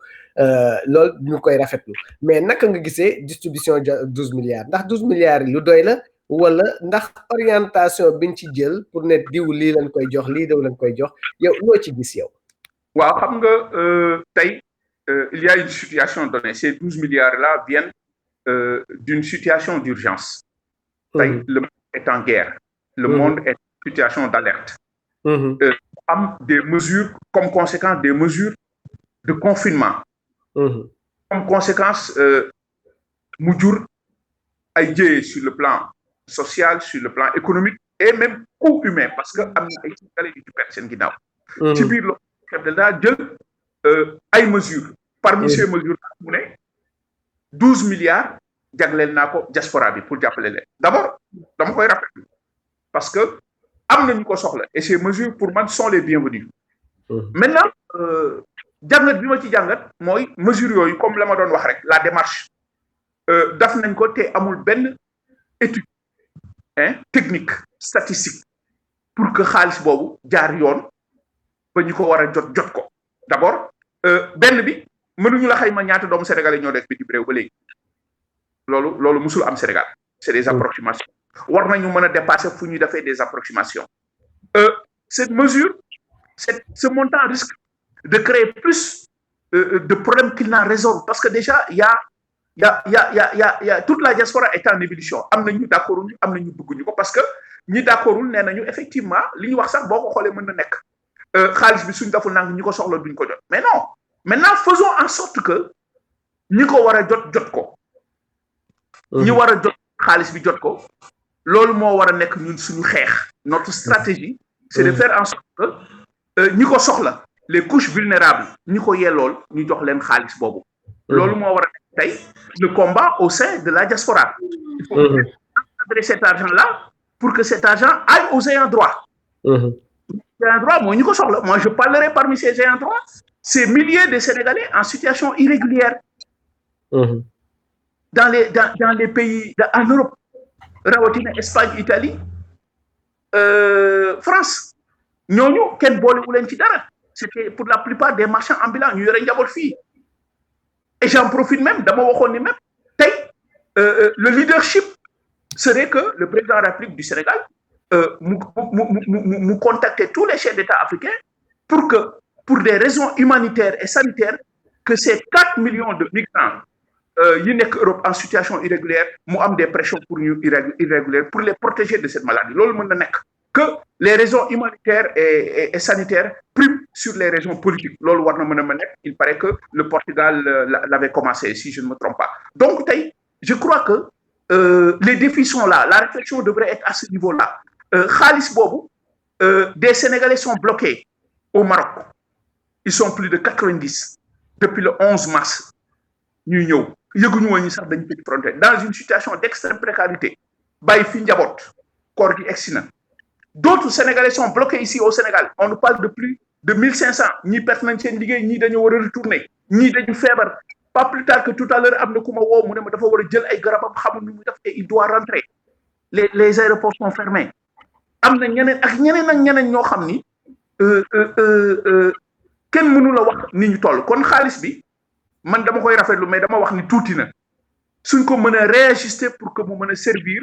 S1: loolu ñu koy rafetlu mais naka nga gisee distribution 12 milliards ndax 12 milliards yi lu doy la wala ndax orientation biñ ci jël pour ne diw lii lañ koy jox lii daw lañ koy jox yow loo ci gis yow.
S2: waaw xam nga tey il y a une situation donnée ces 12 milliards là viennent d'une situation d'urgence. tey le monde est en guerre. Le monde est en situation d'alerte. Am des mesures comme conséquence des mesures de confinement. Comme conséquence mu jur ay jëye sur le plan social sur le plan économique et même coût humain parce que am na ay Sénégalais yu ci perte seen ginnaaw. ci biir loolu chef de l'État jël ay mesures. Parmi ces mesures mu ne 12 milliards jagleel naa ko diaspora bi pour jàppale leen. D'abord dama koy rafetlu parce que am nañu ko soxla et ces mesures pour man sont les bienvenues. Maintenant jàngat bi ma ci jàngat mooy mesures yooyu comme la ma doon wax rek la démarche daf nañ ko te amul benn étude technique statistique pour que xaalis boobu jaar yoon ba ñu ko war a jot ko d'abord benn bi mënuñu la xayma ñaata doomu sénégalais ñoo def bitim réew ba léegi loolu musul am Sénégal c'est des approximations war nañu mën a dépasser fu ñuy defee des approximations cette mesure ce montant risque de créer plus de problèmes qu'il n'en résolve parce que déjà il y a toute la diaspora est en ébullition am na ñu d'accordul ñu am na ñu bëgguñu ko parce que ñi d'accordul nee nañu effectivement li ñu wax sax boo ko xoolee mën na nekk xaalis bi suñ deful nang ñi ko soxla duñ ko jot mais non maintenant faisons en sorte que ñi ko war a jot ko ñi war a jot xaalis bi jot ko loolu moo war a nekk ñun suñu xeex notre stratégie c'est de faire en sorte que ñi ko soxla les couches vulnérables ñi ko yellool ñu jox leen xaalis boobu loolu moo war a nekk tey le combat au sein de la diaspora il faut encadrer cet argent-là pour que cet argent aille aux ayants droit ayants droit mooy ñi ko soxla moi je parlerai parmi ces ayants droit ces milliers de Sénégalais en situation irrégulière dans les pays en Europe rawatina Espagne Italie France ñooñu kenn boolewu leen ci dara c'était pour la plupart des marchands ambulants ñu yore njaboot fii et j'en profite même dama waxoon ni même tey le leadership serait que le président de la République du Sénégal mu contacter tous les chefs d'État africains pour des raisons humanitaires et sanitaires que ces 4 millions de migrants yi nekk Europe en situation irrégulière mu am des pressions pour ñu irrégulières pour les protéger de cette maladie loolu mën na nekk que les raisons humanitaires et sanitaires priment sur les raisons politiques loolu war na mën a nekk il paraît que le Portugal l'avait commencé si je ne me trompe pas donc tey je crois que les défis sont là la réflexion devrait être à ce niveau-là xaalis boobu des Sénégalais sont bloqués au Maroc ils sont plus de 90 depuis le 11 mars ñuy ñëw yëguñu woon ñi sax dañu tëj frontière dans une situation d'extrême précarité bàyyi fi njaboot koor gi egsi na d'autres Sénégalais sont bloqués ici au Sénégal on nous parle de plus de 1500 ñii perte nañ seen liggéey ñii dañoo war a retourner ñii dañu feebar pas plus tard que tout à l'heure am na ku ma woo mu ne ma dafa war a jël ay garabam xamul nu mu def et il doit rentrer les aéroports sont fermés am na ñeneen ñoo xam ni kenn mënu la wax ni ñu toll kon xaalis bi man dama koy rafetlu mais dama wax ni tuuti na suñ ko mën a réajuster pour que mu mën a servir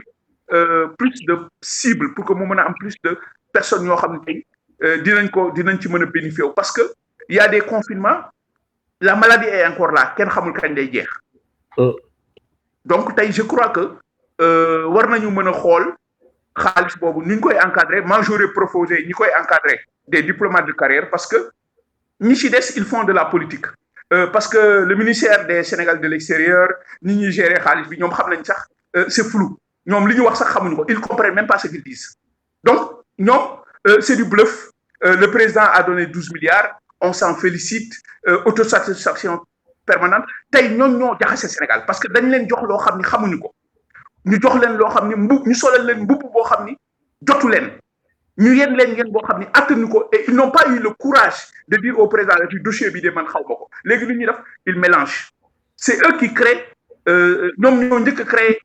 S2: plus de cibles pour que mu mën a am plus de personnes yoo xam ne tey dinañ ci mën a bénéficier parce que il y a des confinements la maladie est encore là kenn xamul kañ lay jeex donc tey je crois que war nañu mën a xool xaalis boobu ni ñu koy encadrer moi j'aurais proposé ñi koy encadrer des diplomates de carrière parce que ñi ci des ils font de la politique parce que le ministère des Sénégal de l'extérieur ni ñuy gérer xaalis bi ñoom xam nañ sax c'est flou ñoom li ñu wax sax xamuñu ko ils comprennent même pas ce qu'ils disent donc ñoom c'est du bluff le président a donné 12 milliards on s'en félicite autosatisfaction permanente tey ñoom ñoo jaxase Sénégal parce que dañ leen jox loo xam ni xamuñu ko ñu jox leen loo xam ni ñu solal leen mbubb boo xam ni jotu leen ñu yéen leen ngeen boo xam ni attanu ko et ils n'ont pas eu le courage de dire au président du dossier bi de man xaw ma ko léegi lu ñuy def ils mélangent c'est eux qui créent ñoom ñoo njëkk a créer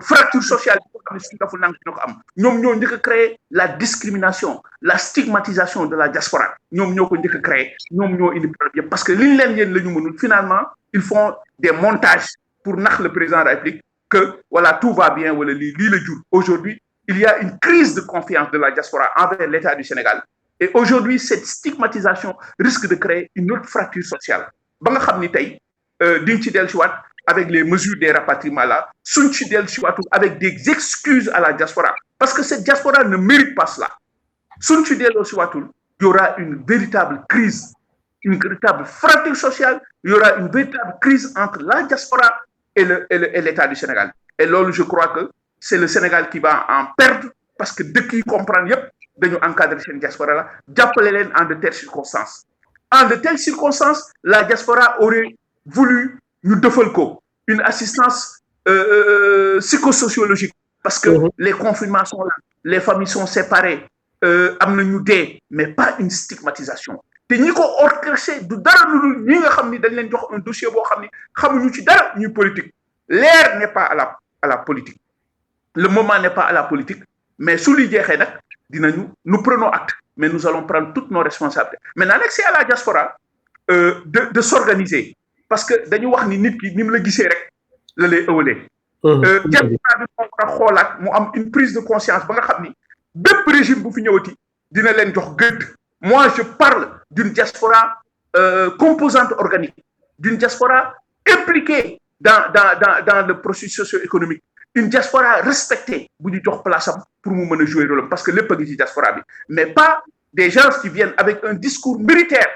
S2: fracture sociale boo xam ne suñu deful nang dina ko am ñoom ñoo njëkk a créer la discrimination la stigmatisation de la diaspora ñoom ñoo ko njëkk a créer ñoom ñoo indi problème yëpp parce que liñ leen yéen la ñu mënul finalement ils font des montages pour nax le président de la République que voilà tout va bien wala lii la jur aujourd'hui il y a une crise de confiance de la diaspora envers l'État du Sénégal et aujourd'hui cette stigmatisation risque de créer une autre fracture sociale ba nga xam ni tey diñ ci dellusiwaat avec les mesures des rapatriements là suñ ci dellusiwaatul avec des excuses à la diaspora parce que cette diaspora ne mérite pas cela suñ ci dellusiwaatul il y aura une véritable crise une véritable fracture sociale il y aura une véritable crise entre la diaspora et l'État du Sénégal et loolu je crois que c'est le Sénégal qui va en perdre parce que dëkk yi comprendre yépp dañu encadrer seen diaspora la jàppale leen en de telles circonstances en de telles circonstances la diaspora aurait voulu ñu defal ko une assistance psychosociologique parce que les confinements sont là, les familles sont séparées, am na ñu dee, mais pas une stigmatisation. te ñi ko orchestré du dara lu ñi nga xam ni dañ leen jox un dossier boo xam ni xamuñu ci dara ñuy politique. L'heure n'est pas à la politique. Le moment n'est pas à la politique, mais sous li jeexee nag nous prenons acte, mais nous allons prendre toutes nos responsabilités. Maintenant nag c'est à la diaspora de s'organiser, parce que dañu wax ni nit ki ni mu la gisee rek la lay ëwalee. Diaspora bi moo war a xoolaat mu am une prise de conscience ba nga xam ni bépp régime bu fi ñëwati dina leen jox gëdd. Moi je parle d'une diaspora composante organique, d'une diaspora impliquée dans le processus socio-économique, une diaspora respectée bu ñu jox place am pour mu mën a jouer rôle, parce que lépp a ngi ci diaspora bi, mais pas des gens qui viennent avec un discours militaire.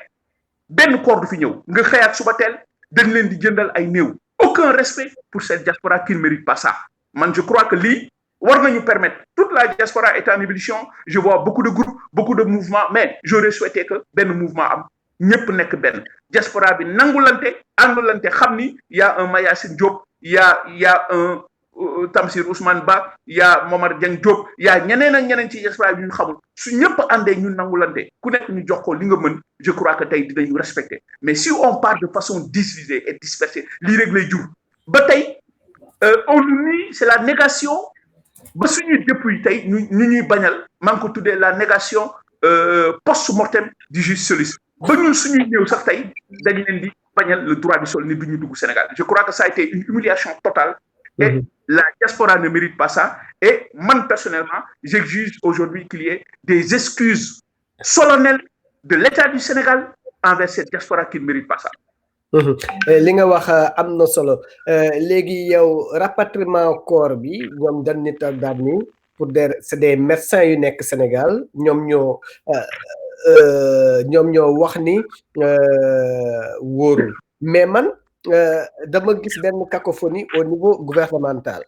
S2: benn corps du fi ñëw nga xëyaat suba teel dañ leen di jëndal ay néew. Aucun respect pour cette diaspora qui ne mérite pas ça. Man je crois que lii war nañu permettre, toute la diaspora est en ébullition, je vois beaucoup de groupes, beaucoup de mouvements, mais j'aurais souhaité que benn mouvement am ñëpp nekk benn. Diaspora bi nangulante àndulante xam ni y a un Mayacine Diop, y a un Tamsir Ousmane Ba, il y a Momar Dieng Diop, il y a ñeneen ak ñeneen ci diaspora bi ñu xamul, su ñëpp àndee ñu nangulante ku nekk ñu jox ko li nga mën, je crois que tey dinañu respecter. Mais si on part de façon divisée et dispersée, lii rek lay jur ba tey on nous nie, c'est la négation ba suñuy depuis tey ñu ñuy bañal maa ngi ko tuddee la négation post-mortem du juge socialiste ba ñun suñuy ñëw sax tey dañu leen di bañal le droit du sol ni duñu dugg Sénégal. Je crois que ça a été une humiliation totale. Et la diaspora ne mérite pas ça. Et moi, personnellement, j'exige aujourd'hui qu'il y ait des excuses solennelles de l'État du Sénégal envers cette diaspora qui ne mérite pas ça.
S1: li nga wax am na solo léegi yow rapatriement corps bi ñoom dañ nit ak daal ni pour c'est des médecins yu nekk Sénégal ñoom ñoo wax ni wóorul mais man dama gis benn cacophonie au niveau gouvernemental.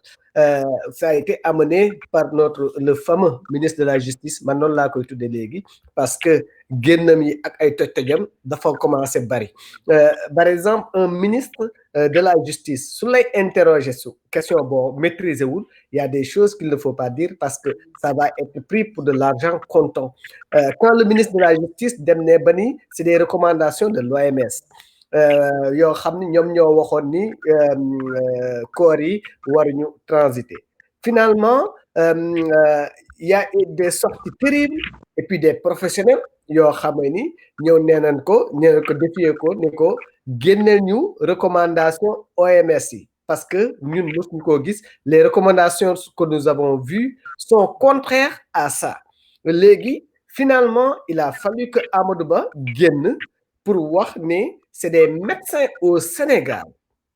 S1: Ça a été amené par le fameux ministre de la Justice, man noonu laa koy tudde léegi, parce que génnam yi ak ay toj-tojam dafa commencé bari. Par exemple, un ministre de la Justice su lay interroger su question boo maîtriser wul, il y a des choses qu'il ne faut pas dire parce que ça va être pris pour de l'argent comptant. Quand le ministre de la Justice dem ne ba ni c'est des recommandations de l'OMS. Yoo xam ni ñoom ñoo waxoon ni corps yi waruñu transiter. Finalement il y a des sorties terribles et puis des professionnels yoo xam ni ñëw nee nañ ko défier ko ni ko génneel ñu recommandation OMS yi parce que ñun mësuñu koo gis, les recommandations que nous avons vues sont contraires à ça. Léegi finalement il a fallu que Amadou Ba génn pour wax ni c'est des médecins au Sénégal,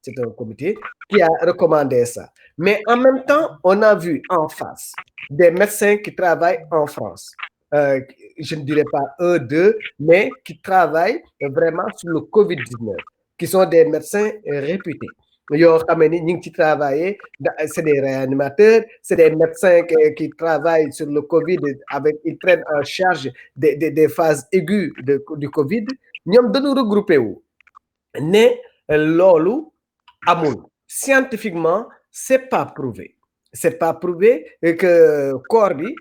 S1: c'est un comité qui a recommandé ça. Mais en même temps, on a vu en face des médecins qui travaillent en France. Je ne dirais pas un, deux, mais qui travaillent vraiment sur le Covid-19, qui sont des médecins réputés. Yoo xam ni ñu ngi ci travailler, c'est des réanimateurs, c'est des médecins qui travaillent sur le Covid ils prennent en charge des phases aiguës du Covid. ñoom dañu regroupé wu ne loolu amul. Scientifiquement c'est pas prouvé que corps bi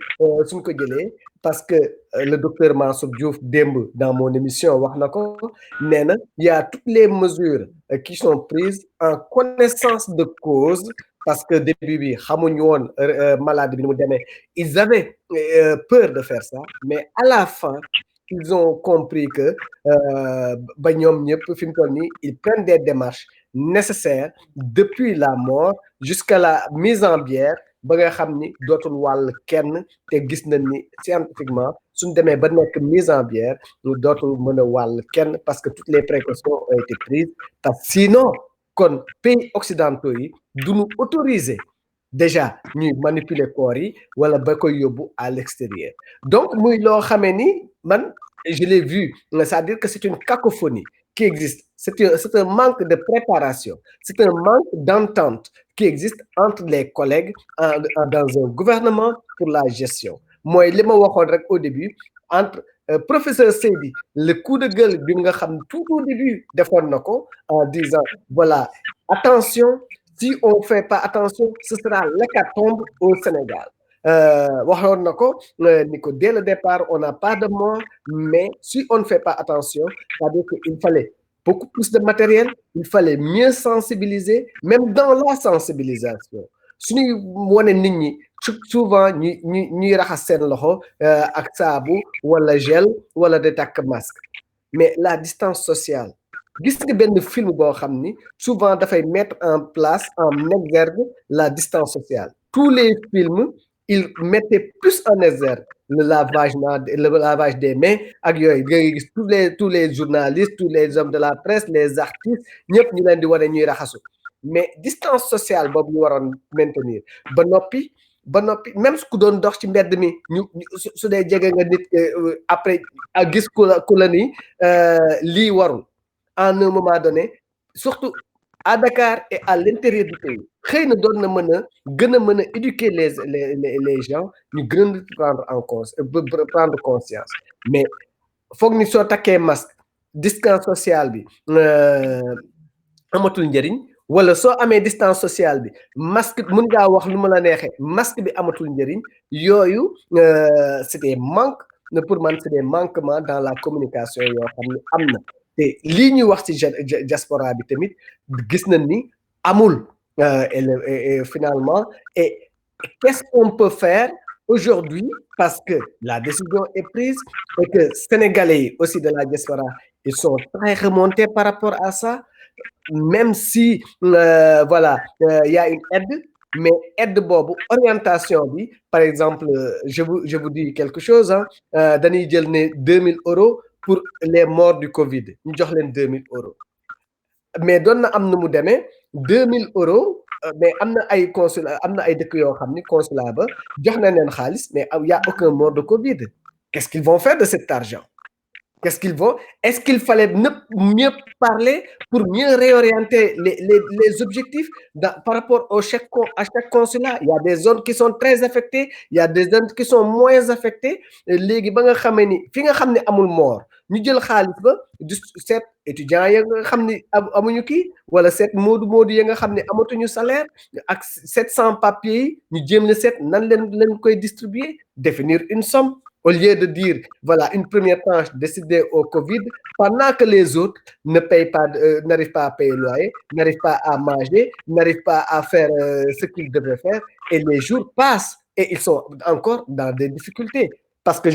S1: suñ ko jëlee, parce que le docteur Mansour Diouf démb dans mon émission wax na ko nee na il y a toutes les mesures qui sont prises en connaissance de cause, parce que début bi xamuñu woon maladie bi ni mu demee, ils avaient peur de faire ça, mais à la fin ils ont compris que ba ñoom ñëpp fi mu toll nii ils prennent des démarches nécessaires depuis la mort jusqu'à la mise en bière ba nga xam ni dootul wàll kenn, te gis nañ ni scientifiquement suñ demee ba nekk mise en bière dootul mën a wàll kenn parce que toutes les précautions ont été prises. Sinon kon pays occidentaux yi duñu autoriser déjà ñuy manipuler corps yi wala ba koy yóbbu à l'extérieur. Donc muy loo xamee ni man je l'ai vu, c'est-à-dire que c'est une cacophonie qui existe, c'est un manque de préparation, c'est un manque d'entente qui existe entre les collègues dans un gouvernement pour la gestion. Mooy li ma waxoon rek au début entre professeur Seydi, le coup de gueule bi nga xam tout au début defoon na ko en disant voilà, attention, Si on ne fait pas attention, ce sera l'hécatombe au Sénégal. Waxoon na ko ni ko dès le départ, on n'a pas de mort, mais si on ne fait pas attention, c'est-à-dire qu'il fallait beaucoup plus de matériel, il fallait mieux sensibiliser, même dans la sensibilisation. Suñuy wane nit ñi souvent ñuy raxas seen loxo ak saabu wala gel wala de takk masque, mais la distance sociale. Gis nga benn film boo xam ni souvent dafay mettre en place en exergue la distance sociale. Tous les films, ils mettaient plus en exergue le lavage des mains ak yooyu nga gis tous les journalistes, tous les hommes de la presse, les artistes ñëpp ñu leen di wane ñuy raxasu, mais distance sociale boobu ñu waroon maintenir ba noppi même su ku doon dox ci mbedd mi su dee jege nga nit après a gis ku la ni lii warul. En un moment donné, surtout à Dakar et à l'intérieur du pays, xëy na doon na mën a éduquer les gens ñu gën a prendre conscience, mais foog ni soo takkee masque distance sociale bi amatul njëriñ, wala soo amee distance sociale bi masque mën ngaa wax lu ma la neexee masque bi amatul njëriñ. Yooyu c'est des manques, pour man c'est des manquements dans la communication yoo xam ne am na. te lii ñuy wax ci diaspora bi tamit gis nañ ni amul et finalement et qu'est-ce qu'on peut faire aujourd'hui, parce que la décision est prise et que Sénégalais aussi de la diaspora, ils sont très remontés par rapport à ça, même si voilà, y a une aide, mais aide boobu orientation bi, par exemple je vous dis quelque chose, dañuy jël ne 2000 € pour les morts du Covid, ñu jox leen 2000 €, mais doon na am na mu demee 2000 €, mais am na ay consulat, am na ay dëkk yoo xam ni consulat ba jox na leen xaalis, mais y a aucun mort de Covid. Qu'est-ce qu'ils vont faire de cet argent? Est-ce qu'il fallait mieux parler pour mieux réorienter les objectifs par rapport à chaque consulat? Il y a des zones qui sont très affectées, il y a des zones qui sont moins affectées. Léegi ba nga xamee ni fi nga xam ne amul mort ñu jël xaalis ba du seet étudiants ya nga xam ni amuñu kii, wala seet moodu ya nga xam ne amatuñu salaire ak 700 papiers yi ñu jéem la seet nan leen koy distribuer, définir une somme. Au lieu de dire, voilà, une première tranche décidée au Covid, pendant que les autres n'arrivent pas à payer le loyer, n'arrivent pas à manger, n'arrivent pas à faire ce qu'ils devraient faire, et les jours passent, et ils sont encore dans des difficultés. Parce que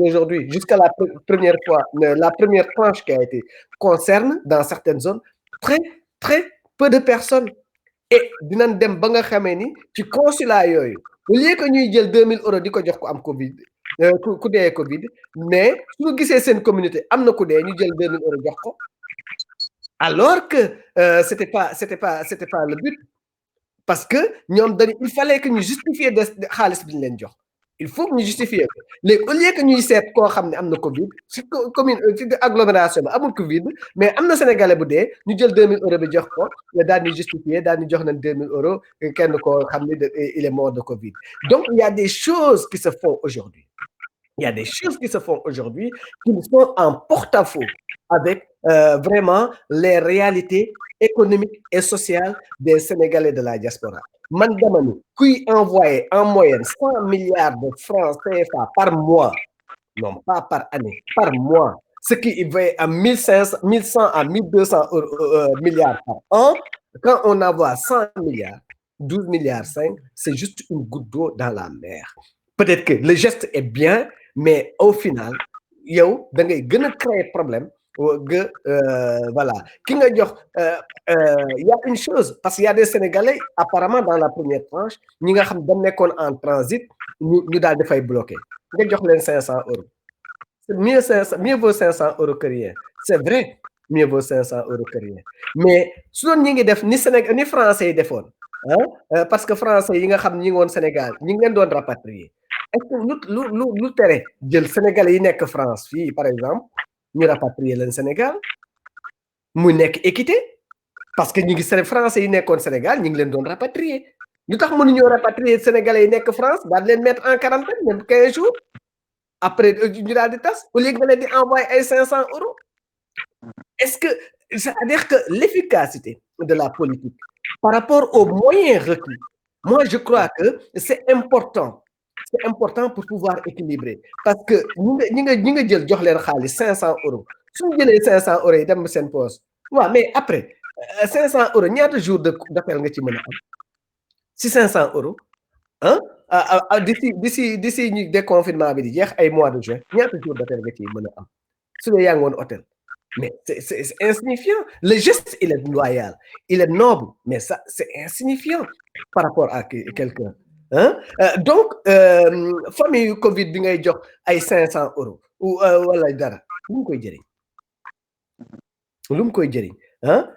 S1: aujourd'hui, jusqu'à la première tranche qui a été concerne dans certaines zones très, très peu de personnes. Et dinañ dem ba nga xamee ni ci consulat yooyu, au lieu que ñuy jël 2000 € di ko jox ko am Covid, ku dee Covid, mais suñu gisee seen communauté am na ku dee ñu jël 2000 € jox ko, alors que c'était pas le but, parce que ñoom il fallait que ñu justifier de xaalis bi ñu leen jox. Il faut que ñu justifier ko léegi, au lieu que ñuy seet koo xam ne am na Covid ci commune ci agglomération bi amul Covid, mais am na Sénégalais bu dee ñu jël 2000 € bi jox ko, daal di justifier, daal di jox nañ 2000 € kenn koo xam ne il est mort de Covid. Donc il y a des choses qui se font aujourd'hui. Il y a des choses qui se font aujourd'hui qui sont en porte-à-faux avec vraiment les réalités économiques et sociales des Sénégalais de la diaspora. Man dama ni kuy envoyer en moyenne 100 milliards de francs CFA par mois, non pas par année, par mois, ce qui va à 1100 à 1200 milliards par an. Quand on envoie 100 milliards, 12 milliards 5, c'est juste une goutte d'eau dans la mer. Peut-être que le geste est bien, mais au final, yow da ngay gën a créer problème. Voilà. Ki nga jox, y a une chose, parce qu'il y a des Sénégalais apparemment dans la première tranche ñi nga xam dañ nekkoon en transit, ñu daal di fay bloqué, nga jox leen 500 €. Mieux vaut 500 € que rien. C'est vrai, mieux vaut 500 € que rien. Mais su doon ñi ngi def ni français yi defoon, parce que français yi nga xam ñi ngi woon Sénégal ñi ngi leen doon rapatrier. Est-ce que lu tere jël Sénégalais yi nekk France fii par exemple ñu rapatrier leen Sénégal muy nekk équité, parce que ñi ngi français yi nekkoon Sénégal ñi ngi leen doon rapatrier. Lu tax mënuñoo rapatrier Sénégalais yi nekk France daal leen mettre en quarantaine même 15 jours après ñu daal di tas, au lieu que nga leen di envoyer ay 500 €. Est-ce que c'est-à-dire que l'efficacité de la politique par rapport aux moyens requis. Moi, je crois que c'est important. C'est important pour pouvoir équilibrer. Parce que nous avons jël jox leen xaalis 500 euros. Si nous avons 500 euros, ils dem seen poche. Ouais, mais après, 500 euros, ñaata jours d'appel nga ci mën a am? Si 500 euros, hein? D'ici ñu déconfinement bi di jeex ay mois de juin, ñaata jours d'appel nga ci mën a am? Su dee yaa ngi woon hôtel. Mais c'est insignifiant. Le geste, il est loyal, il est noble, mais ça, c'est insignifiant par rapport à quelqu'un. Hein? Donc, famille Covid, bi ngay jox ay 500 euros ou wala dara, lu mu koy jëriñ? Lu mu koy jëriñ? Hein?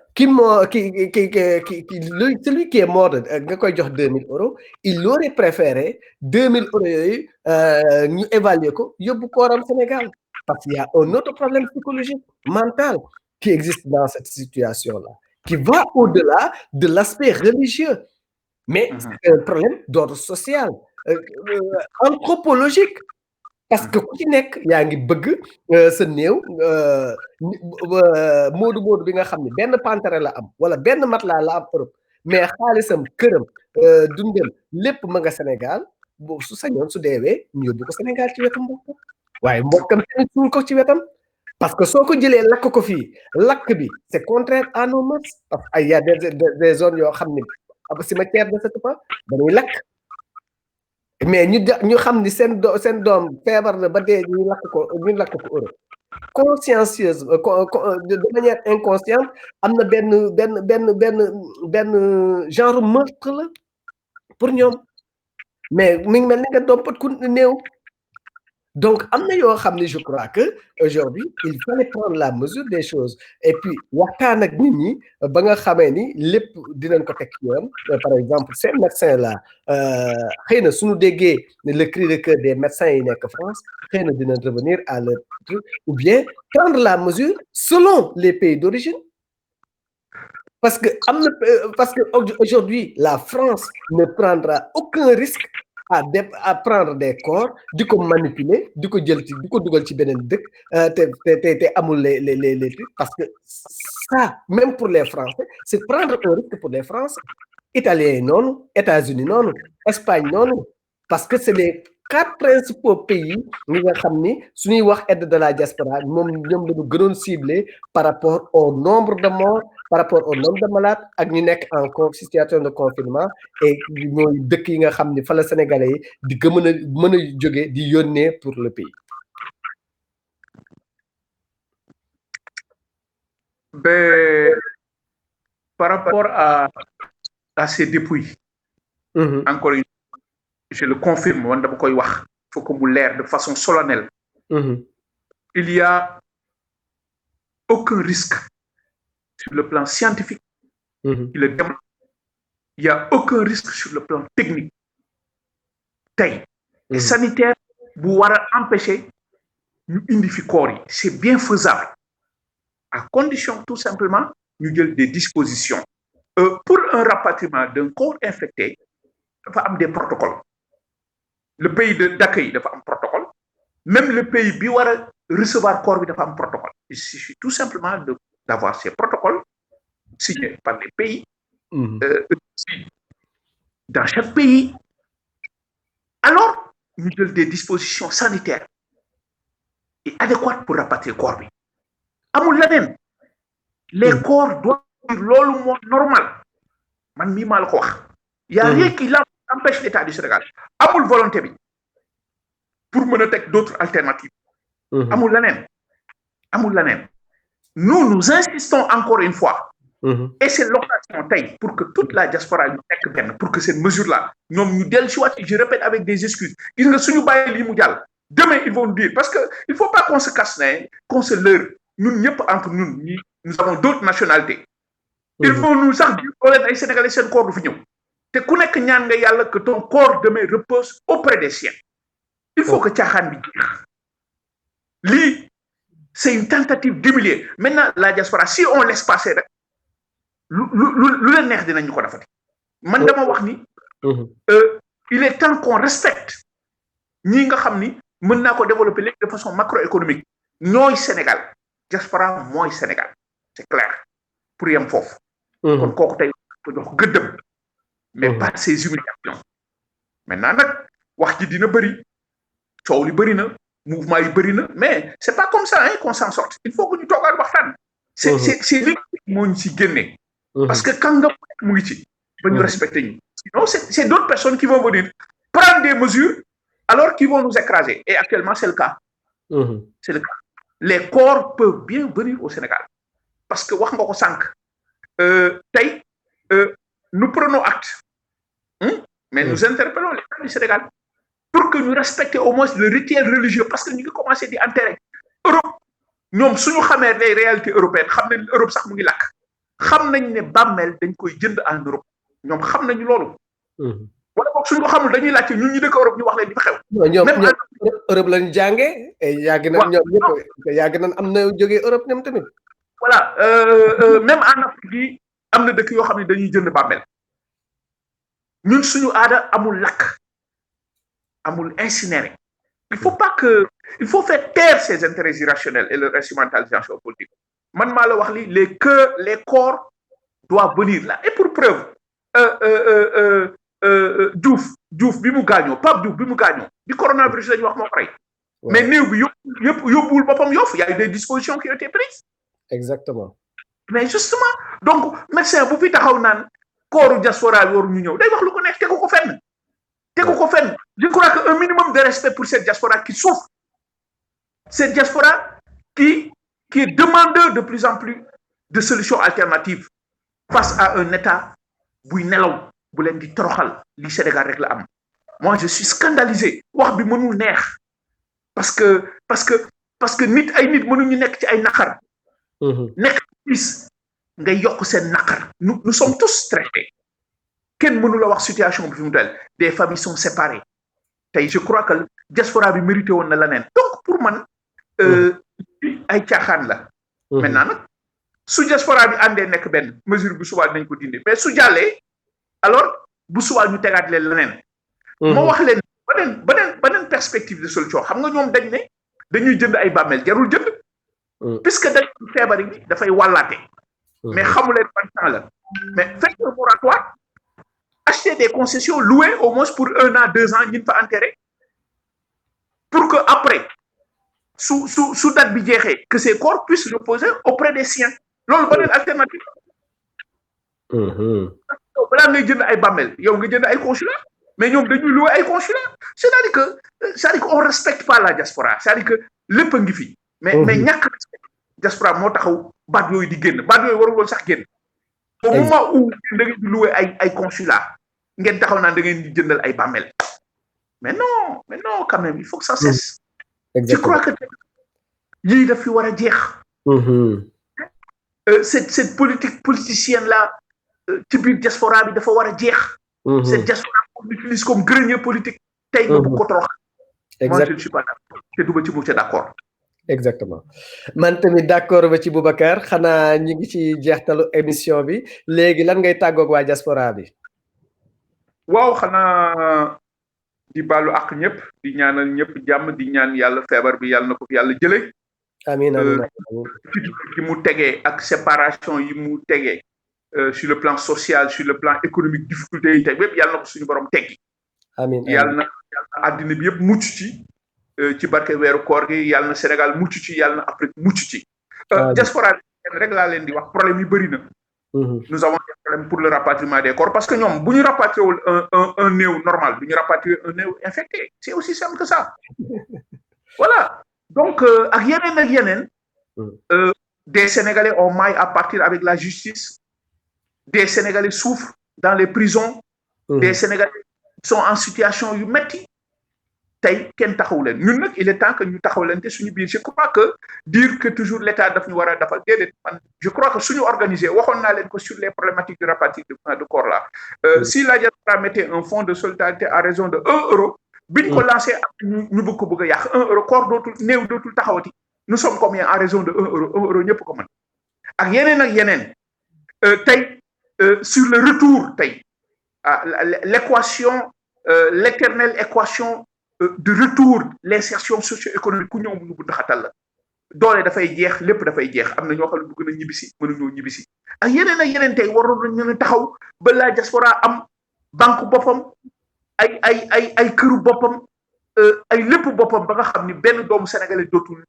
S1: Celui qui est mort, nga koy jox 2000 euros, il aurait préféré 2000 euros yooyu ñu évaluer ko yóbbu kooram Sénégal. Parce qu'il y a un autre problème psychologique, mental, qui existe dans cette situation-là, qui va au-delà de l'aspect religieux. Mais c'est un problème d'ordre social, anthropologique. Parce que ku ci nekk yaa ngi bëgg sa néew moodu bi nga xam ne benn pantere la am wala benn matelas la am Europe mais xaalisam këram dundam lépp ma nga Sénégal boobu su sañoon su deewee ñu yóbbu ko Sénégal ci wetam mbokk waaye mbokkam tamit suul ko ci wetam parce que soo ko jëlee lakk ko fii lakk bi c'est contraire à nos mœurs parce que y a des zones yoo xam ne cimetière de cette part dañuy lakk mais ñu xam ni seen doom feebar na ba dee ñu lakk ko Europe consciencieuse de manière inconsciente am na benn genre meurtre la pour ñoom mais mi ngi mel ni nga dompat ku néew donc am na yoo xam ne je crois que aujourd'hui il fallait prendre la mesure des choses et puis waxtaan ak nit ñi ba nga xamee ni lépp dinañ ko teg ci yoon par exemple ces médecins là xëy na suñu déggee le cri de cœur des médecins yi nekk France xëy na dinañ revenir à leur truc ou bien prendre la mesure selon les pays d'origine parce que aujourd'hui la France ne prendra aucun risque à prendre des corps di ko manipuler di ko jël ci di ko dugal ci beneen dëkk te amul les trucs parce que ça même pour les Français c'est prendre un risque pour les Français Italiens yi noonu États-Unis noonu Espagne noonu parce que c'est les 4 principaux pays ñi nga xam ni suñuy wax aide de la diaspora moom ñoom lañu gënoon ciblé par rapport au nombre de morts par rapport au nombre de malades ak ñu nekk en situation de confinement et mooy dëkk yi nga xam ni fa la Sénégalais yi di ko mën a jóge di yónnee pour le pays.
S2: Par rapport à ces dépouilles, encore une fois, je le confirme, il faut que vous l'air de façon solennelle. Il n'y a aucun risque sur le plan scientifique. Il n'y a aucun risque sur le plan technique. Et sanitaire, vous empêcher nous indiquer c'est bien faisable. À condition tout simplement nous avons des dispositions. Pour un rapatriement d'un corps infecté, il faut avoir des protocoles. Le pays d'accueil doit avoir un protocole. Même le pays qui va recevoir le corps doit avoir un protocole. Il suffit tout simplement d'avoir ces protocoles signés par les pays. Dans chaque pays, alors nous avons des dispositions sanitaires et adéquates pour rapatrier le corps. Les corps doivent être normal. Il n'y a rien qui empêche l'État du Sénégal. Amul volonté pour mener d'autres alternatives. Amul lanen. Nous insistons encore une fois. Et c'est l'occasion pour que toute la diaspora pour que cette mesure-là, je répète avec des excuses. Demain, ils vont nous dire, parce qu'il ne faut pas qu'on se casse, qu'on se leurre. Entre nous avons d'autres nationalités. Ils vont nous dire que les Sénégalais, c'est un corps de fignon. Que ton corps demain repose auprès des siens. Il faut que tu aies c'est une tentative d'humilier. Maintenant, la diaspora, si on laisse passer, il est temps qu'on respecte. Nous devons développer de façon macroéconomique. Nous, Sénégal. Diaspora, moi, Sénégal. C'est clair. Pour y aller. ko jox gëddëm mais pas ces humiliations maintenant nag wax ji dina bëri coow li bëri na mouvement yi bëri na mais c'est pas comme ça hein qu'on s'en sorte il faut que ñu toogaat waxtaan c'est li moo ñu ci génne parce que quand nga mu ngi ci ba ñu respecter ñu sinon c'est d'autres personnes qui vont venir prendre des mesures alors qu'ils vont nous écraser et actuellement c'est le cas c'est le cas les corps peuvent bien venir au Sénégal parce que wax nga ko sànq tey nous prenons acte mais nous interpellons l'État du Sénégal pour que ñu respecter au moins le rituel religieux parce que ñu ngi commencé di enterrer Europe ñoom suñu xamee les réalités européennes xam nañ Europe sax mu ngi lakk xam nañ ne bàmmeel dañ koy jënd en Europe ñoom xam nañu loolu wala boog suñu ko xamul dañuy laajte ñun ñu dëkk Europe ñu wax leen di fa xew
S1: ñoom Europe lañu jàngee yàgg nañ ñoom ñëpp yàgg nañ am na jógee Europe ñoom tamit
S2: voilà même en Afrique yi am na dëkk yoo xam ne dañuy jënd bàmmeel ñun suñu aada amul lakk amul incinéré il faut faire taire ces intérêts irrationnels et leur instrumentalisation politique man maa la wax li les corps doivent venir là et pour preuve Diouf bi mu gaañoo Pape Diouf bi mu gaañoo di coronavirus la ñu wax moo ko rey mais néew bi yóbbuwul boppam Yoff y a eu des dispositions qui ont été prises
S1: exactement
S2: mais justement donc médecin bu fi taxaw naan kooru diaspora bi waru ñu ñëw day wax lu ko neex tegu ko fenn je crois que un minimum de respect pour cette diaspora qui souffre cette diaspora qui est demandeur de plus en plus de solutions alternatives face à un État buy nelaw bu leen di toroxal li Sénégal rek la am moi je suis scandalisé wax bi mënul neex parce que nit ay nit mënuñu nekk ci ay naqar nekk bis ngay yokk seen naqar nous sommes tous stressés kenn mënu la wax situation bi fi mu tel des familles sont séparées tey je crois que diaspora bi mérité woon na leneen donc pour man ay caaxaan la maintenant nag su diaspora bi àndee nekk benn mesure bu subaa dinañ ko dindi mais su jàllee alors bu subaa ñu tegaat leen leneen moo wax leen beneen perspective de solution xam nga ñoom dañ ne dañuy jënd ay bàmmeel jarul jënd puisque dañ feebar bi dafay wàllaate mais xamuleen ban temps la mais faites un moratoire acheter des concessions louer au moins pour 1 an 2 ans ñin fa enterrer pour que après su date bi jeexee que ces corps puissent reposer auprès des siens loolu beneen alternative balaa ngay jënd ay bàmmeel yow nga jënd ay consulat mais ñoom dañuy louer ay consulat c'est-à-dire que on respecte pas la diaspora c'est-à-dire que lépp a ngi fi mais ñàkk respect diaspora moo taxaw baat yooyu di génn baat yooyu warul woon sax génn au moment où da ngeen di louer ay consulat ngeen taxaw naan da ngeen di jëndal ay bàmmeel mais non quand même il faut que ça cesse je crois que yii daf fi war a jeex cette politique politicienne là ci biir diaspora bi dafa war a jeex cette diaspora qu'on utilise comme grenier politique tey nga bëgg ko torox moi je ne suis pas d'accord te duma ci mucc d'accord
S1: exactement man tamit d'accord ba ci Boubacar xanaa ñu ngi ci jeextalu émission bi léegi lan ngay tàggoog waa diaspora bi
S2: waaw xanaa di baalu ak ñëpp di ñaanal ñëpp jàmm di ñaan yàlla feebar bi yàlla na ko fi yàlla jële
S1: amiin
S2: yi mu tegee ak séparation yi mu tegee sur le plan social sur le plan économique difficulté yi teg yëpp yàlla na ko suñu borom teggi
S1: amiin
S2: yàlla na àddina bi yëpp mucc ci barke weeru koor gi yàlla na Sénégal mucc ci yàlla na Afrique mucc ci diaspora bi rek laa leen di wax problème yi bëri na nous avons des problèmes pour le rapatriement des corps parce que ñoom bu ñu rapatrier wul un néew normal du ñu rapatrier un néew infecté c'est aussi simple que ça voilà donc ak yeneen des Sénégalais ont maille à partir avec la justice des Sénégalais souffrent dans les prisons des Sénégalais sont en situation yu metti tey kenn taxaw leen ñun nag il est temps que ñu taxaw leen te suñu biir je crois que dire que toujours l'État daf ñu war a defal déedéet man je crois que suñu organisé waxoon naa leen ko sur les problématiques de rapatriement de corps là si la diaspora mettait un fonds de solidarité à raison de 1 euro biñ ko lancé ak ñu bëgg ko bëgg a yàq 1 euro corps dootul néew dootul taxawati nous sommes combien à raison de 1 euro 1 euro ñëpp ko mën ak yeneen tey sur le retour tey l'équation l'éternelle équation de retour l'insertion socio-économique ku ñëw mu bu xatal la doole dafay jeex lépp dafay jeex am na ñoo xam ne bëgg na ñibbisi mënuñoo ñibbisi ak yeneen tey waroon nañ leen taxaw ba la diaspora am banque boppam ay këru boppam ay lépp boppam ba nga xam ni benn doomu sénégalais dootul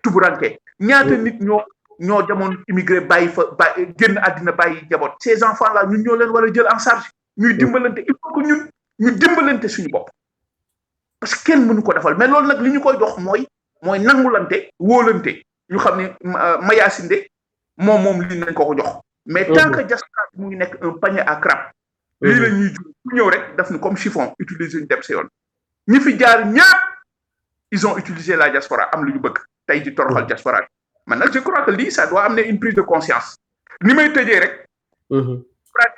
S2: tuburanke ñaata nit ñoo demoon immigré bàyyi fa génn àddina bàyyi njaboot ces enfants là ñun ñoo leen war a jël en charge ñuy dimbalante il faut que ñun ñu dimbalante suñu bopp parce que kenn mënu ko defal mais loolu nag li ñu koy dox mooy nangulante wóolante ñu xam ne Mayacine moom lii nañ ko jox mais tant que diaspora mu ngi nekk un panier à crabe lii la ñuy jur ku ñëw rek daf ni comme chiffon utiliser ñu dem sa yoon ñi fi jaar ñëpp ils ont utilisé la diaspora am lu ñu bëgg tey di toroxal diaspora bi man nag je crois que lii ça doit amener une prise de conscience ni may tëjee rek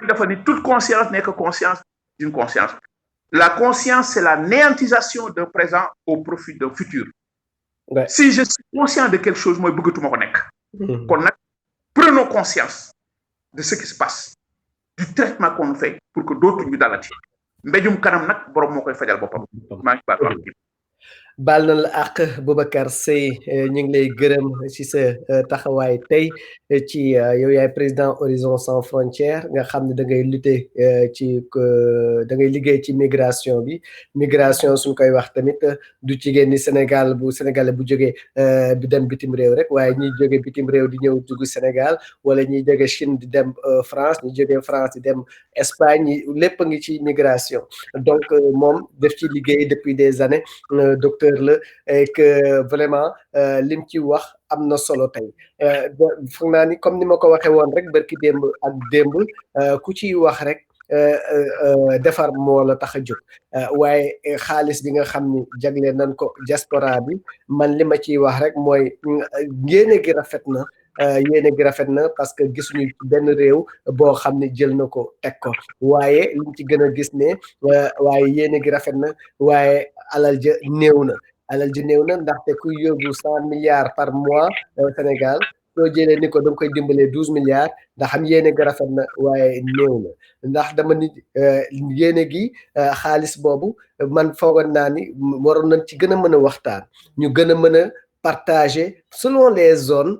S2: dafa ni toute conscience n'est que conscience d'une conscience la conscience c'est la néantisation d'un présent au profit d'un futur si je suis conscient de quelque chose mooy bëggatuma ko nekk kon nag prenons conscience de ce qui se passe du traitement qu'on fait pour que d'autres ñu dalati mbéjum kanam nag borom moo koy fajal boppam maa ngi baal
S1: baal na la ak Boubacar Seye ñu ngi lay gërëm ci sa taxawaay tey ci yow yaay président Horizon Sans Frontières nga xam ne da ngay lutter da ngay liggéey ci migration bi suñ koy wax tamit du jigéen ni Sénégalais bu jógee bi dem bitim réew rek waaye ñiy jóge bitim réew di ñëw dugg Sénégal wala ñiy jóge Chine di dem France ñi jóge France di dem Espagne lépp ngi ci migration donc moom def ci liggéey depuis des années docteur la et que vraiment lim ci wax am na solo tey foog naa ni comme ni ma ko waxee woon rek barki démb ak démb ku ciy wax rek defar moo la tax a jóg waaye xaalis bi nga xam ni jagle nañ ko diaspora bi man li ma ciy wax rek mooy yéene gi rafet na parce que gisuñu benn réew boo xam ne jël na ko teg ko waaye liñ ci gën a gis ne waaye yéene gi rafet na waaye alal ja néew na ndaxte kuy yóbbu 100 milliards par mois Sénégal soo jëlee ni ko danga koy dimbalee 12 milliards ndax am yéene gi rafet na waaye néew na ndax dama ni yéene gi xaalis boobu man foogoon naa ni waroon nañ ci gën a mën a waxtaan ñu gën a mën a partager selon les zones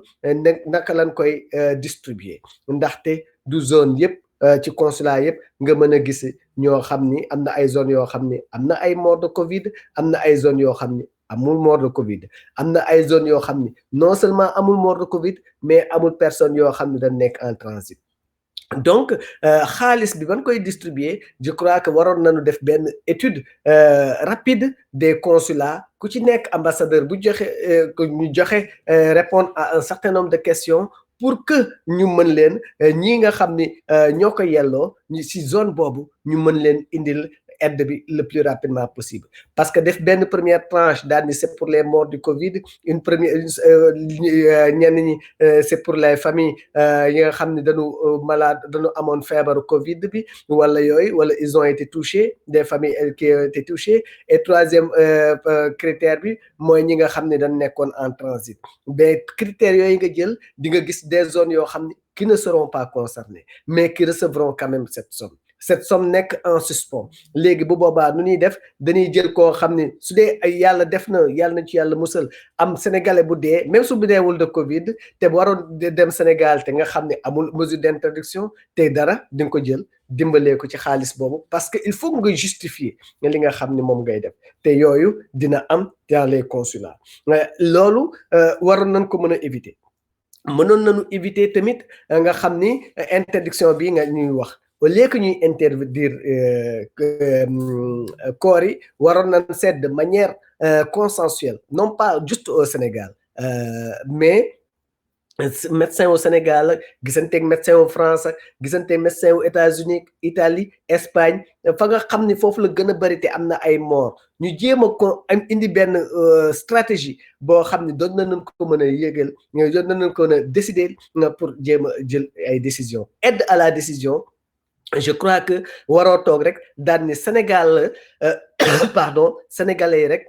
S1: naka lañ koy distribuer ndaxte du zone yëpp ci consulat yëpp nga mën a gis ñoo xam ni am na ay zones yoo xam ni am na ay mort de Covid am na ay zones yoo xam ni amul mort de Covid am na ay zones yoo xam ni non seulement amul mort de Covid mais amul personne yoo xam ne dañ nekk en transit donc xaalis bi ban koy distribuer je crois que waroon nañu def benn étude rapide des consulats ku ci nekk ambassadeur bu ñu joxe répondre à un certain nombre de questions pour que ñu mën leen ñi nga xam ni ñoo ko yelloo ñu ci zone boobu ñu mën leen indil aide bi le plus rapidement possible parce que def benn première tranche daal ni c'est pour les morts du Covid une première ñenn ñi c'est pour les familles yi nga xam ne dañu amoon feebaru Covid bi wala yooyu wala ils ont été touchés des familles qui ont été touchées et troisième critère bi mooy ñi nga xam ne dañ nekkoon en transit mais critères yooyu nga jël di nga gis des zones yoo xam ne qui ne seront pas concernés mais qui recevront quand même cette somme nekk en suspens léegi bu boobaa nu ñuy def dañuy jël koo xam ne su dee ay yàlla def na yàlla na ci yàlla musal am sénégalais bu dee même su bu deewul de Covid te waroon dem Sénégal te nga xam ne amul mesure d'interdiction te dara di nga ko jël dimbalee ko ci xaalis boobu parce que il faut nga justifier li nga xam ne moom ngay def te yooyu dina am dans les consulats loolu waroon nañ ko mën a éviter mënoon nañu éviter tamit nga xam ni interdiction bi nga ñuy wax au lieu que ñuy interdire corps yi waroon nañ seet de manière consensuelle non pas juste au Sénégal mais médecin au Sénégal gisanteeg médecin au France gisanteeg médecin aux États-Unis Italie Espagne fa nga xam ni foofu la gën a bari te am na ay mort ñu jéem a ko indi benn stratégie boo xam ne doon nañ ko mën a yégal doon nañ ko mën a décider pour jéem a jël ay décisions aide à la décision je crois que waroo toog rek daal ni Sénégal pardon sénégalais yi rek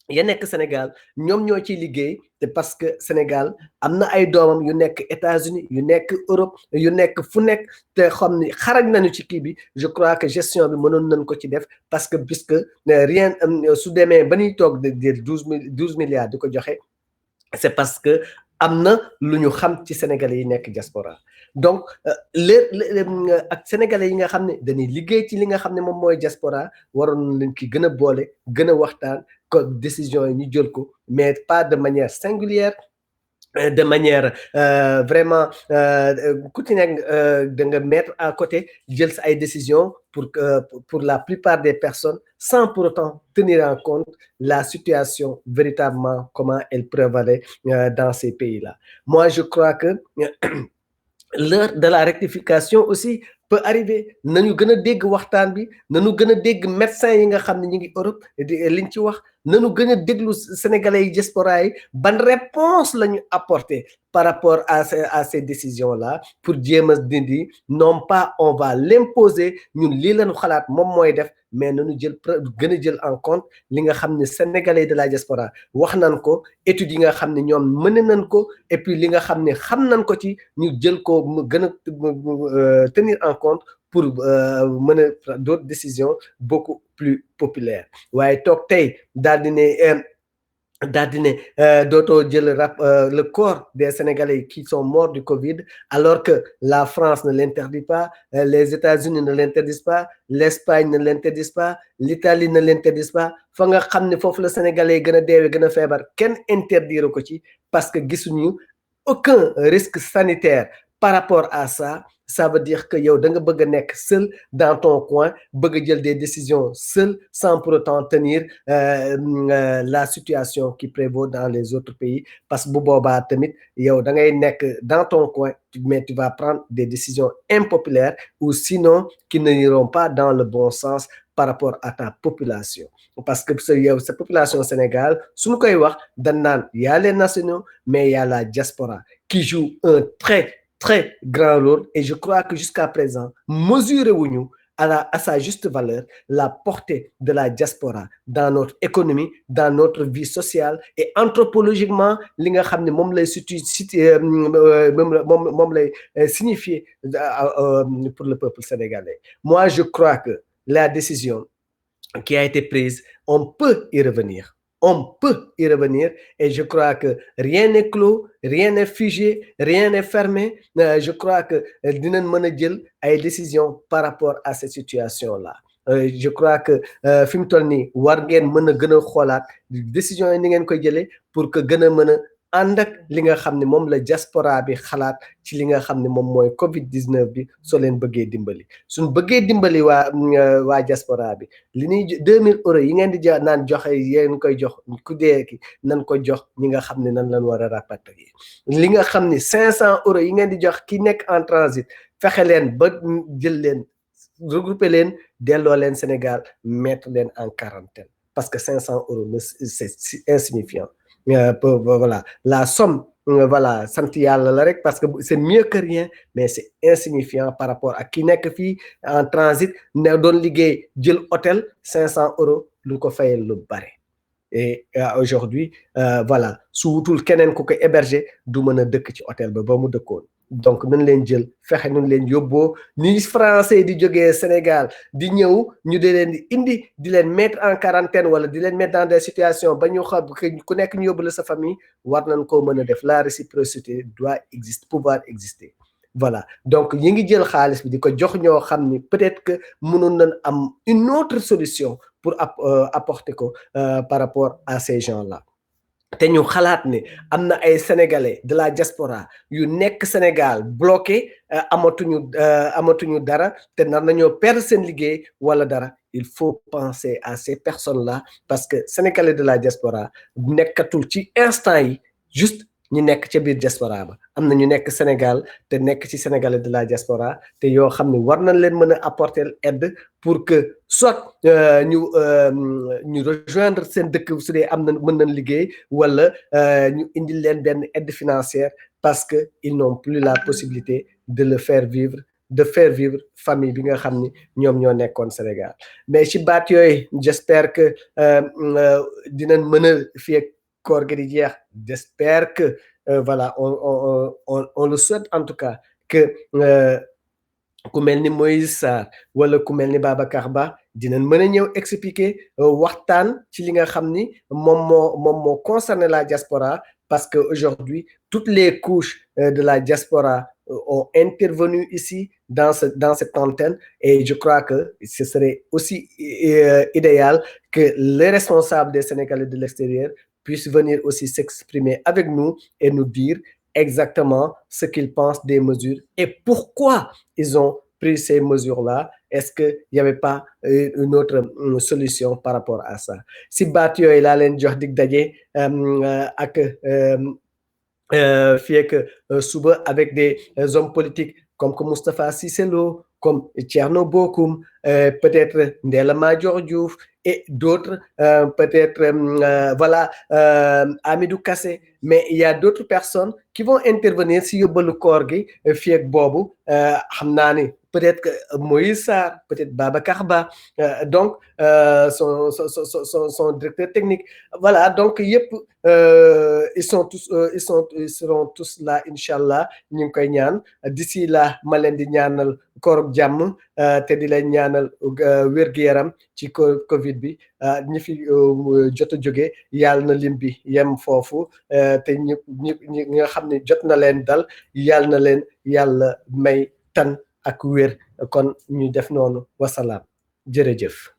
S1: ya nekk Sénégal ñoom ñoo ciy liggéey te parce que Sénégal am na ay doomam yu nekk États-Unis yu nekk Europe yu nekk fu nekk te xam ni xarañ nañu ci kii bi je crois que gestion bi mënoon nañ ko ci def parce que puisque rien su demee ba ñuy toog de dire 12 milliards di ko joxe c'est parce que amna luñu xam ci sénégalais yi nekk diaspora donc ak sénégalais yi nga xam ne dañuy liggéey ci li nga xam ne moom mooy diaspora waroon leen ki gën a boole gën a waxtaan ko décision yi ñu jël ko mais pas de manière singulière de manière vraiment ku ci nekk da nga mettre à côté jël sa ay décisions pour la plupart des personnes sans pour autant tenir en compte la situation véritablement comment elle prévalait dans ces pays-là. Moi, je crois que l'heure de la rectification aussi peut arriver. Nañu gëna dégg waxtaan bi, nañu gëna dégg médecins yi nga xam ne ñu ngi Europe liñ ci wax, nañu gëna déglu sénégalais yi diaspora yi ban réponse lañu apporter par rapport à ces décisions-là pour jéem a dindi non pas on va l'imposer ñun lii lañu xalaat moom mooy def mais nañu jël gën a jël en compte li nga xam ne sénégalais de la diaspora wax nañ ko études yi nga xam ne ñoom mën nañ ko et puis li nga xam ne xam nañ ko ci ñu jël ko mu gën a tenir en compte pour mener d'autres décisions beaucoup plus populaires waaye toog tey daal di ne dootoo jël le corps des Sénégalais qui sont morts du Covid alors que la France ne l'interdit pas, les États-Unis ne l'interdisent pas, l'Espagne ne l'interdit pas, l'Italie ne l'interdit pas. Fa nga xam ne foofu la Sénégalais gën a deewee gën a feebar kenn interdire ko ci parce que gisuñu aucun risque sanitaire par rapport à ça. Ça veut dire que yow da nga bëgg a nekk seul dans ton coin bëgg a jël des décisions seul sans pour autant tenir la situation qui prévaut dans les autres pays parce que bu boobaa tamit yow da ngay nekk dans ton coin mais tu vas prendre des décisions impopulaires ou sinon qui n'iront pas dans le bon sens par rapport à ta population parce que yow sa population Sénégal suñu koy wax dañ naan y a les nationaux mais y a la diaspora qui joue un très grand rôle et je crois que jusqu'à présent mesurez-vous à sa juste valeur la portée de la diaspora dans notre économie, dans notre vie sociale et anthropologiquement li nga xam ne moom lay signifier pour le peuple sénégalais. Moi, je crois que la décision qui a été prise, on peut y revenir. On peut y revenir et je crois que rien n'est clos, rien n'est figé, rien n'est fermé. Je crois que dinañ mën a jël ay décisions par rapport à cette situation-là. Je crois que fi mu toll nii war ngeen mën a gën a xoolaat décisions yi ni ngeen koy jëlee pour que gën a mën a ànd ak li nga xam ne moom la diaspora bi xalaat ci li nga xam ne moom mooy Covid-19 bi soo leen bëggee dimbali suñ bëggee dimbali waa diaspora bi li ñuy 2000 € yi ngeen di naan joxe yéen koy jox ku dee ki nan ko jox ñi nga xam ne nan lañ war a rapatrier li nga xam ne 500 € yi ngeen di jox ki nekk en transit fexe leen ba jël leen regrouper leen delloo leen Sénégal mettre leen en quarantaine parce que 500 € c'est insignifiant. Voilà, la somme, voilà, sant yàlla la rek parce que c'est mieux que rien, mais c'est insignifiant par rapport à ki nekk fii en transit ne doon liggéey jël hôtel 500 € lu ko fayal lu bare. Et aujourd'hui, voilà, su wutul keneen ku ko héberger du mën a dëkk ci hôtel ba mu dëkkoon. Donc nañ leen jël fexe nañ leen yóbboo ni français di jógee Sénégal di ñëw ñu di leen di indi di leen mettre en quarantaine wala di leen mettre dans des situations ba ñu xam ku nekk ñu yóbbu la sa famille war nañ koo mën a def la réciprocité doit exister pouvoir exister voilà donc ñi ngi jël xaalis bi di ko jox ñoo xam ni peut-être que mënoon nañ am une autre solution pour apporter ko par rapport à ces gens-là. te ñu xalaat ne am na ay sénégalais de la diaspora yu nekk Sénégal bloqué amatuñu dara te nar nañoo perdre seen liggéey wala dara il faut penser à ces personnes-là parce que sénégalais de la diaspora nekkatul ci instant yi juste ñu nekk ca biir diaspora ba am na ñu nekk Sénégal te nekk ci sénégalais de la diaspora te yoo xam ne war nañ leen mën a apporter aide pour que soit ñu rejoindre seen dëkk su dee am na mën nañ liggéey wala ñu indil leen benn aide financière parce que ils n'ont plus la possibilité de faire vivre famille bi nga xam ni ñoom ñoo nekkoon Sénégal mais ci baat yooyu j'espère que dinañ mën a fi ak koor gi di jeex j'espère que voilà on le souhaite en tout cas que ku mel ni Moïse Sarr wala ku mel ni Babacar Ba dinañ mën a ñëw expliquer waxtaan ci li nga xam ni moom moo concerné la diaspora parce qu'aujourd'hui, toutes les couches de la diaspora ont intervenu ici dans cette antenne, et je crois que ce serait aussi idéal que les responsables des Sénégalais de l'extérieur puissent venir aussi s'exprimer avec nous et nous dire exactement ce qu'ils pensent des mesures et pourquoi ils ont pris ces mesures-là. Est-ce qu'il n'y avait pas une autre solution par rapport à ça? Si baat yooyu laa leen jox dig daje ak fii ak suba avec des hommes politiques comme que Moustapha Cissé Lo, comme Thierno Bocoum, peut-être Ndella Madior Diouf et d'autres, peut-être voilà, Amidou Kassé, mais il y a d'autres personnes qui vont intervenir si yóbbalu koor gi fii ak boobu xam naa ni peut-être que Moïse Sarr, peut-être Babacar Ba, donc son directeur technique. Voilà, donc yëpp ils seront tous là, Inch'Allah, ñu ngi koy ñaan. D'ici là ma leen di ñaanal koorub jàmm te di leen ñaanal wér-gu-yaram ci Covid bi ñi fi jot a jóge yàlla na lim bi yem foofu te ñi nga xam ne jot na leen dal yàlla na leen yàlla may tan ak wér kon ñu def noonu wasalaam jërëjëf.